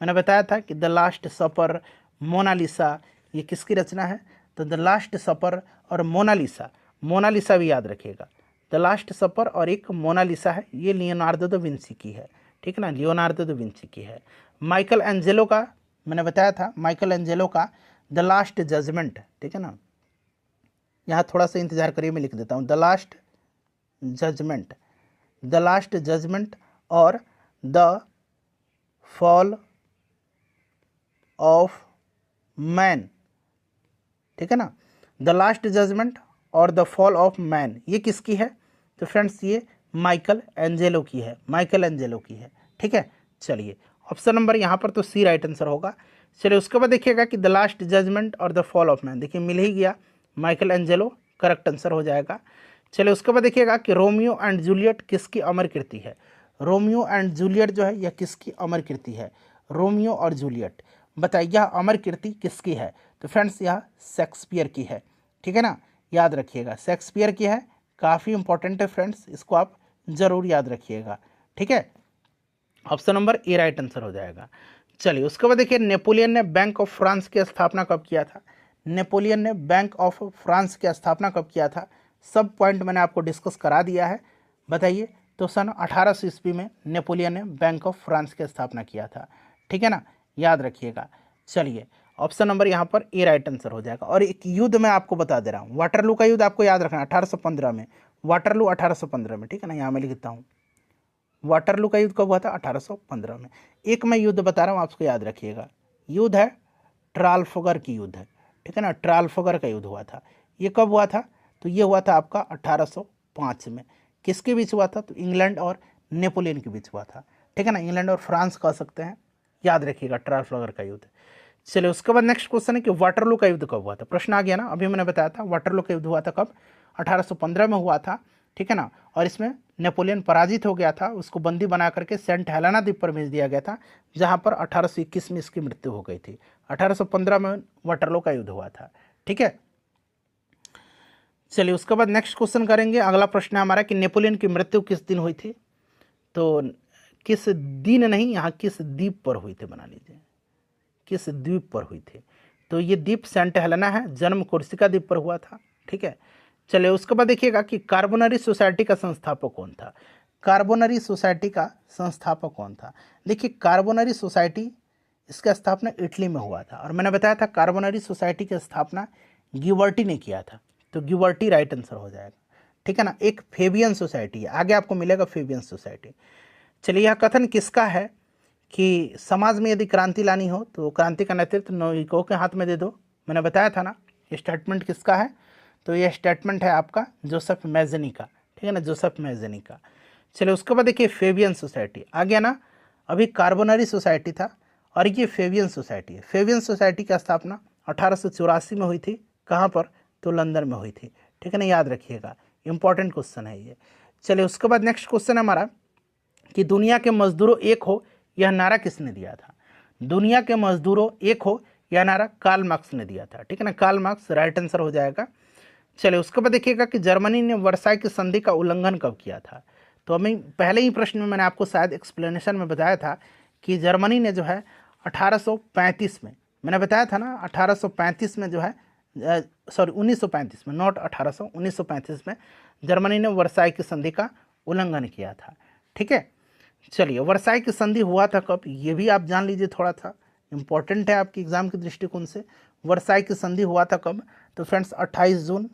मैंने बताया था कि द लास्ट सपर, मोनालिसा, ये किसकी रचना है। तो द लास्ट सपर और मोनालिसा, मोनालिसा भी याद रखिएगा। द लास्ट सपर और एक मोनालिसा है, ये लियोनार्डो दा विंची की है, ठीक है ना, लियोनार्डो दा विंची की है। माइकल एंजेलो का मैंने बताया था, माइकल एंजेलो का द लास्ट जजमेंट, ठीक है ना। यहाँ थोड़ा सा इंतजार करिए, मैं लिख देता हूँ the last judgement, the last judgement और द फॉल ऑफ मैन, ठीक है ना। द लास्ट जजमेंट और द फॉल ऑफ मैन ये किसकी है, तो फ्रेंड्स ये माइकल एंजेलो की है, माइकल एंजेलो की है, ठीक है। चलिए ऑप्शन नंबर यहाँ पर तो सी राइट आंसर होगा। चलिए उसके बाद देखिएगा कि द लास्ट जजमेंट और द फॉल ऑफ मैन, देखिए मिल ही गया, माइकल एंजेलो करेक्ट आंसर हो जाएगा। चलिए उसके बाद देखिएगा कि रोमियो एंड जूलियट किसकी अमर कृति है। रोमियो एंड जूलियट जो है यह किसकी अमर कृति है, रोमियो और जूलियट, बताइए यह अमर कृति किसकी है। तो फ्रेंड्स यह शेक्सपियर की है, ठीक है ना, याद रखिएगा शेक्सपियर की है। काफ़ी इंपॉर्टेंट है फ्रेंड्स, इसको आप ज़रूर याद रखिएगा, ठीक है। Option number A right answer हो जाएगा। चलिए उसके बाद देखिए नेपोलियन ने बैंक ऑफ फ्रांस की स्थापना कब किया था। नेपोलियन ने बैंक ऑफ फ्रांस की स्थापना कब किया था, सब पॉइंट मैंने आपको डिस्कस करा दिया है, बताइए। तो सन 1800 ईस्वी में नेपोलियन ने बैंक ऑफ फ्रांस की स्थापना किया था, ठीक है ना, याद रखिएगा। चलिए ऑप्शन नंबर यहाँ पर ए राइट आंसर हो जाएगा। और एक युद्ध मैं आपको बता दे रहा हूँ, वाटरलू का युद्ध आपको याद रखना 1815 में, वाटरलू 1815 में, ठीक है ना, यहाँ मैं लिखता हूँ वाटरलू का युद्ध कब हुआ था, 1815 में। एक मैं युद्ध बता रहा हूँ आपको याद रखिएगा, युद्ध है ट्राफल्गर की युद्ध है, ठीक है ना, ट्राफल्गर का युद्ध हुआ था। ये कब हुआ था, तो ये हुआ था आपका 1805 में। किसके बीच हुआ था, तो इंग्लैंड और नेपोलियन के बीच हुआ था, ठीक है ना, इंग्लैंड और फ्रांस कह सकते हैं, याद रखिएगा ट्राफल्गर का युद्ध। चलिए उसके बाद नेक्स्ट क्वेश्चन है कि वाटरलू का युद्ध कब हुआ था। प्रश्न आ गया ना, अभी मैंने बताया था वाटरलू का युद्ध हुआ था कब, 1815 में हुआ था, ठीक है ना। और इसमें नेपोलियन पराजित हो गया था, उसको बंदी बना करके सेंट हेलेना द्वीप पर भेज दिया गया था, जहां पर 1821 में इसकी मृत्यु हो गई थी। 1815 में वाटरलू का युद्ध हुआ था, ठीक है। चलिए उसके बाद नेक्स्ट क्वेश्चन करेंगे। अगला प्रश्न है हमारा कि नेपोलियन की मृत्यु किस दिन हुई थी। तो किस दिन नहीं, यहाँ किस द्वीप पर हुई थी, बना लीजिए किस द्वीप पर हुई थी। तो ये द्वीप सेंट हेलेना है, जन्म कोर्सिका द्वीप पर हुआ था, ठीक है। चलिए उसके बाद देखिएगा कि कार्बोनरी सोसाइटी का संस्थापक कौन था। कार्बोनरी सोसाइटी का संस्थापक कौन था, देखिए कार्बोनरी सोसाइटी इसका स्थापना इटली में हुआ था। और मैंने बताया था कार्बोनरी सोसाइटी की स्थापना गिबर्टी ने किया था, तो गिबर्टी राइट आंसर हो जाएगा, ठीक है ना। एक फेबियन सोसाइटी है, आगे आपको मिलेगा फेबियन सोसाइटी। चलिए यह कथन किसका है कि समाज में यदि क्रांति लानी हो तो क्रांति का नेतृत्व नागरिकों के हाथ में दे दो। मैंने बताया था ना, ये स्टेटमेंट किसका है, तो ये स्टेटमेंट है आपका जोसेफ मैज़नी का, ठीक है ना, जोसेफ मैज़नी का। चलिए उसके बाद देखिए फेबियन सोसाइटी आ गया ना। अभी कार्बोनरी सोसाइटी था और ये फेबियन सोसाइटी है। फेबियन सोसाइटी की स्थापना 1884 में हुई थी। कहाँ पर, तो लंदन में हुई थी, ठीक है ना, याद रखिएगा, इंपॉर्टेंट क्वेश्चन है ये। चलिए उसके बाद नेक्स्ट क्वेश्चन है हमारा कि दुनिया के मजदूरों एक हो, यह नारा किसने दिया था। दुनिया के मजदूरों एक हो, यह नारा कार्ल मार्क्स ने दिया था, ठीक है ना, कार्ल मार्क्स राइट आंसर हो जाएगा। चलिए उसके बाद देखिएगा कि जर्मनी ने वर्साई की संधि का उल्लंघन कब किया था। तो हमें पहले ही प्रश्न में मैंने आपको शायद एक्सप्लेनेशन में बताया था कि जर्मनी ने जो है 1835 में, मैंने बताया था ना 1835 में जो है, सॉरी 1935 में, नॉट 1800, 1935 में जर्मनी ने वर्साई की संधि का उल्लंघन किया था, ठीक है। चलिए वर्साई की संधि हुआ था कब, ये भी आप जान लीजिए, थोड़ा था इंपॉर्टेंट है आपके एग्जाम के दृष्टिकोण से। वर्साई की संधि हुआ था कब, तो फ्रेंड्स 28 जून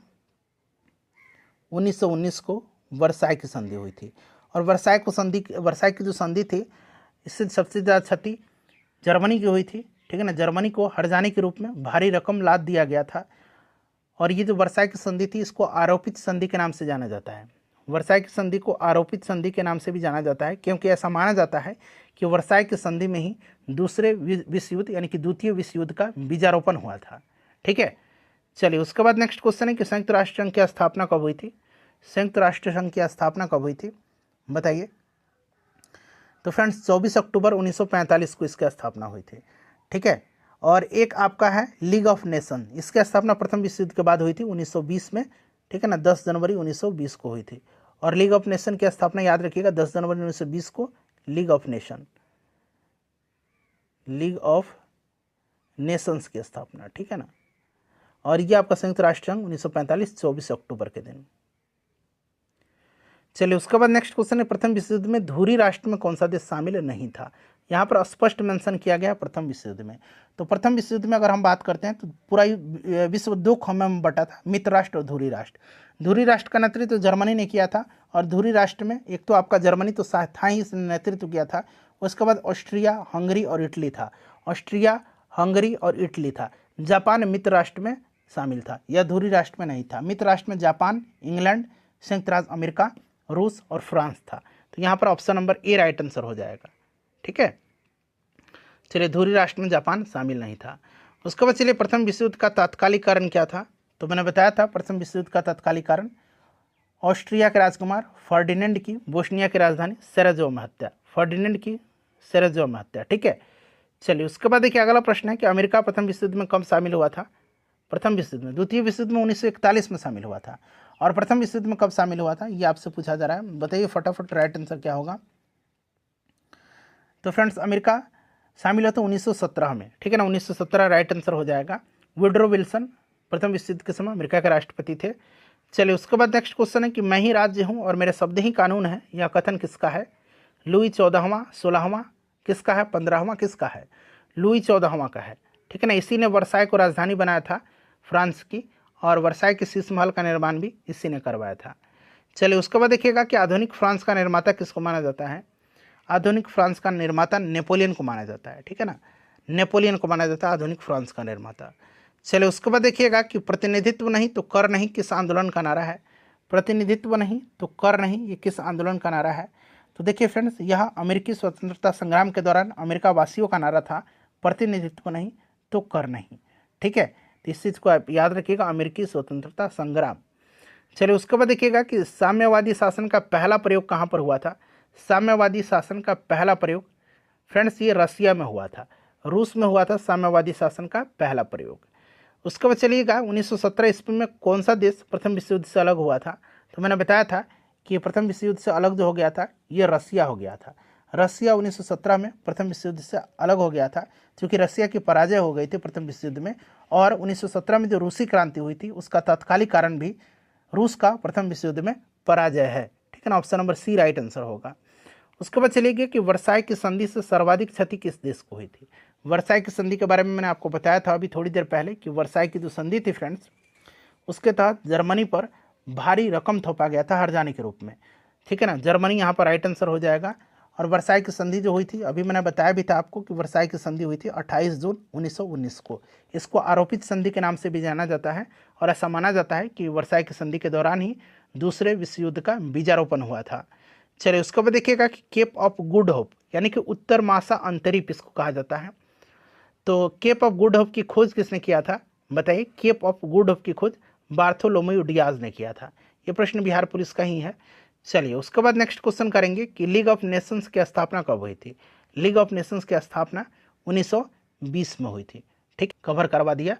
1919 को वर्साई की संधि हुई थी। और वर्साई की जो संधि थी, इससे सबसे ज़्यादा क्षति जर्मनी की हुई थी, ठीक है ना। जर्मनी को हर्जाने के रूप में भारी रकम लाद दिया गया था। और ये जो वर्साई की संधि थी, इसको आरोपित संधि के नाम से जाना जाता है। वर्साई की संधि को आरोपित संधि के नाम से भी जाना जाता है, क्योंकि ऐसा माना जाता है कि वर्साई की संधि में ही दूसरे विश्व युद्ध यानी कि द्वितीय विश्व युद्ध का बीजारोपण हुआ था, ठीक है। चलिए उसके बाद नेक्स्ट क्वेश्चन है कि संयुक्त राष्ट्र संघ की स्थापना कब हुई थी। संयुक्त राष्ट्र संघ की स्थापना कब हुई थी, बताइए। तो फ्रेंड्स 24 अक्टूबर 1945 को इसकी स्थापना हुई थी, ठीक है। और एक आपका है लीग ऑफ नेशन, इसकी स्थापना प्रथम विश्व युद्ध के बाद हुई थी 1920 में, ठीक है ना, 10 जनवरी 1920 को हुई थी। और लीग ऑफ नेशन की स्थापना याद रखिएगा 10 जनवरी 1920 को लीग ऑफ नेशंस की स्थापना, ठीक है ना। और ये आपका संयुक्त राष्ट्र संघ 1945 24 अक्टूबर के दिन। चलिए उसके बाद नेक्स्ट क्वेश्चन है प्रथम विश्व युद्ध में धुरी राष्ट्र में कौन सा देश शामिल नहीं था। यहाँ पर स्पष्ट मेंशन किया गया प्रथम विश्व युद्ध में। तो प्रथम विश्व युद्ध में अगर हम बात करते हैं तो पूरा विश्व दो खंडों में बटा था, मित्र राष्ट्र और धुरी राष्ट्र। धुरी राष्ट्र का नेतृत्व जर्मनी ने किया था। और धुरी राष्ट्र में एक तो आपका जर्मनी तो था ही, इसने नेतृत्व किया था। उसके बाद ऑस्ट्रिया, हंगरी और इटली था। ऑस्ट्रिया, हंगरी और इटली था। जापान मित्र राष्ट्र में शामिल था, यह धुरी राष्ट्र में नहीं था। मित्र राष्ट्र में जापान, इंग्लैंड, संयुक्त राज्य अमेरिका, रूस और फ्रांस था। तो यहाँ पर option number A right answer हो जाएगा, ठीक है। चलिए धुरी राष्ट्र में जापान शामिल नहीं था। उसके बाद चलिए प्रथम विश्व युद्ध का तात्कालिक कारण क्या था। तो मैंने बताया था प्रथम विश्व युद्ध का तात्कालिक कारण ऑस्ट्रिया के राजकुमार फर्डिनेंड की बोस्निया की राजधानी सेराजेवो में हत्या, फर्डिनेंड की सेराजेवो में हत्या, ठीक है। चलिए उसके बाद देखिए अगला प्रश्न है कि अमेरिका प्रथम विश्व युद्ध में कब शामिल हुआ था। प्रथम विश्व युद्ध में, द्वितीय विश्व युद्ध में 1941 में शामिल हुआ था। और प्रथम विश्व युद्ध में कब शामिल हुआ था, ये आपसे पूछा जा रहा है, बताइए फटाफट राइट आंसर क्या होगा। तो फ्रेंड्स अमेरिका शामिल हुआ था 1917 में, ठीक है ना, 1917 राइट आंसर हो जाएगा। वुडरो विल्सन प्रथम विश्व युद्ध के समय अमेरिका के राष्ट्रपति थे। चलिए उसके बाद नेक्स्ट क्वेश्चन है कि मैं ही राज्य हूँ और मेरे शब्द ही कानून है, यह कथन किसका है। लुई 14वां, 16वां किसका है, 15वां किसका है। लुई 14वां का है, ठीक है ना। इसी ने वर्साई को राजधानी बनाया था फ्रांस की, और वर्साई के शीश महल का निर्माण भी इसी ने करवाया था। चलिए उसके बाद देखिएगा कि आधुनिक फ्रांस का निर्माता किसको माना जाता है। आधुनिक फ्रांस का निर्माता नेपोलियन को माना जाता है, ठीक है ना, नेपोलियन को माना जाता है आधुनिक फ्रांस का निर्माता। चलिए उसके बाद देखिएगा कि प्रतिनिधित्व नहीं तो कर नहीं किस आंदोलन का नारा है। प्रतिनिधित्व नहीं तो कर नहीं, ये किस आंदोलन का नारा है। तो देखिए फ्रेंड्स, यह अमेरिकी स्वतंत्रता संग्राम के दौरान अमेरिका वासियों का नारा था, प्रतिनिधित्व नहीं तो कर नहीं, ठीक है। तो इस चीज़ को आप याद रखिएगा, अमेरिकी स्वतंत्रता संग्राम। चलिए उसके बाद देखिएगा कि साम्यवादी शासन का पहला प्रयोग कहाँ पर हुआ था। साम्यवादी शासन का पहला प्रयोग फ्रेंड्स ये रसिया में हुआ था, रूस में हुआ था साम्यवादी शासन का पहला प्रयोग। उसके बाद चलिएगा 1917 ईस्वी में कौन सा देश प्रथम विश्व युद्ध से अलग हुआ था। तो मैंने बताया था कि प्रथम विश्व युद्ध से अलग जो हो गया था ये रसिया हो गया था। रसिया 1917 में प्रथम विश्व युद्ध से अलग हो गया था, क्योंकि रसिया की पराजय हो गई थी प्रथम विश्व युद्ध में। और 1917 में जो रूसी क्रांति हुई थी उसका तात्कालिक कारण भी रूस का प्रथम विश्व युद्ध में पराजय है, ठीक है ना, option number C right answer होगा। उसके बाद चलिए कि वर्साई की संधि से सर्वाधिक क्षति किस देश को हुई थी। वर्साई की संधि के बारे में मैंने आपको बताया था अभी थोड़ी देर पहले कि वर्साई की जो संधि थी फ्रेंड्स, उसके तहत जर्मनी पर भारी रकम थोपा गया था हर्जाने के रूप में, ठीक है ना। जर्मनी यहाँ पर राइट आंसर हो जाएगा। और वर्साई की संधि जो हुई थी, अभी मैंने बताया भी था आपको कि वर्साई की संधि हुई थी 28 जून 1919 को। इसको आरोपित संधि के नाम से भी जाना जाता है और ऐसा माना जाता है कि वर्साई की संधि के दौरान ही दूसरे विश्व युद्ध का बीजारोपण हुआ था। चलिए उसके बाद देखिएगा कि केप ऑफ गुड होप यानी कि उत्तर मासा अंतरिप इसको कहा जाता है। तो केप ऑफ गुड होप की खोज किसने किया था बताइए? केप ऑफ गुड होप की खोज बार्थोलोमेव डियाज ने किया था। ये प्रश्न बिहार पुलिस का ही है। चलिए उसके बाद नेक्स्ट क्वेश्चन करेंगे कि लीग ऑफ नेशंस की स्थापना कब हुई थी? लीग ऑफ नेशंस की स्थापना 1920 में हुई थी। ठीक, कवर करवा दिया।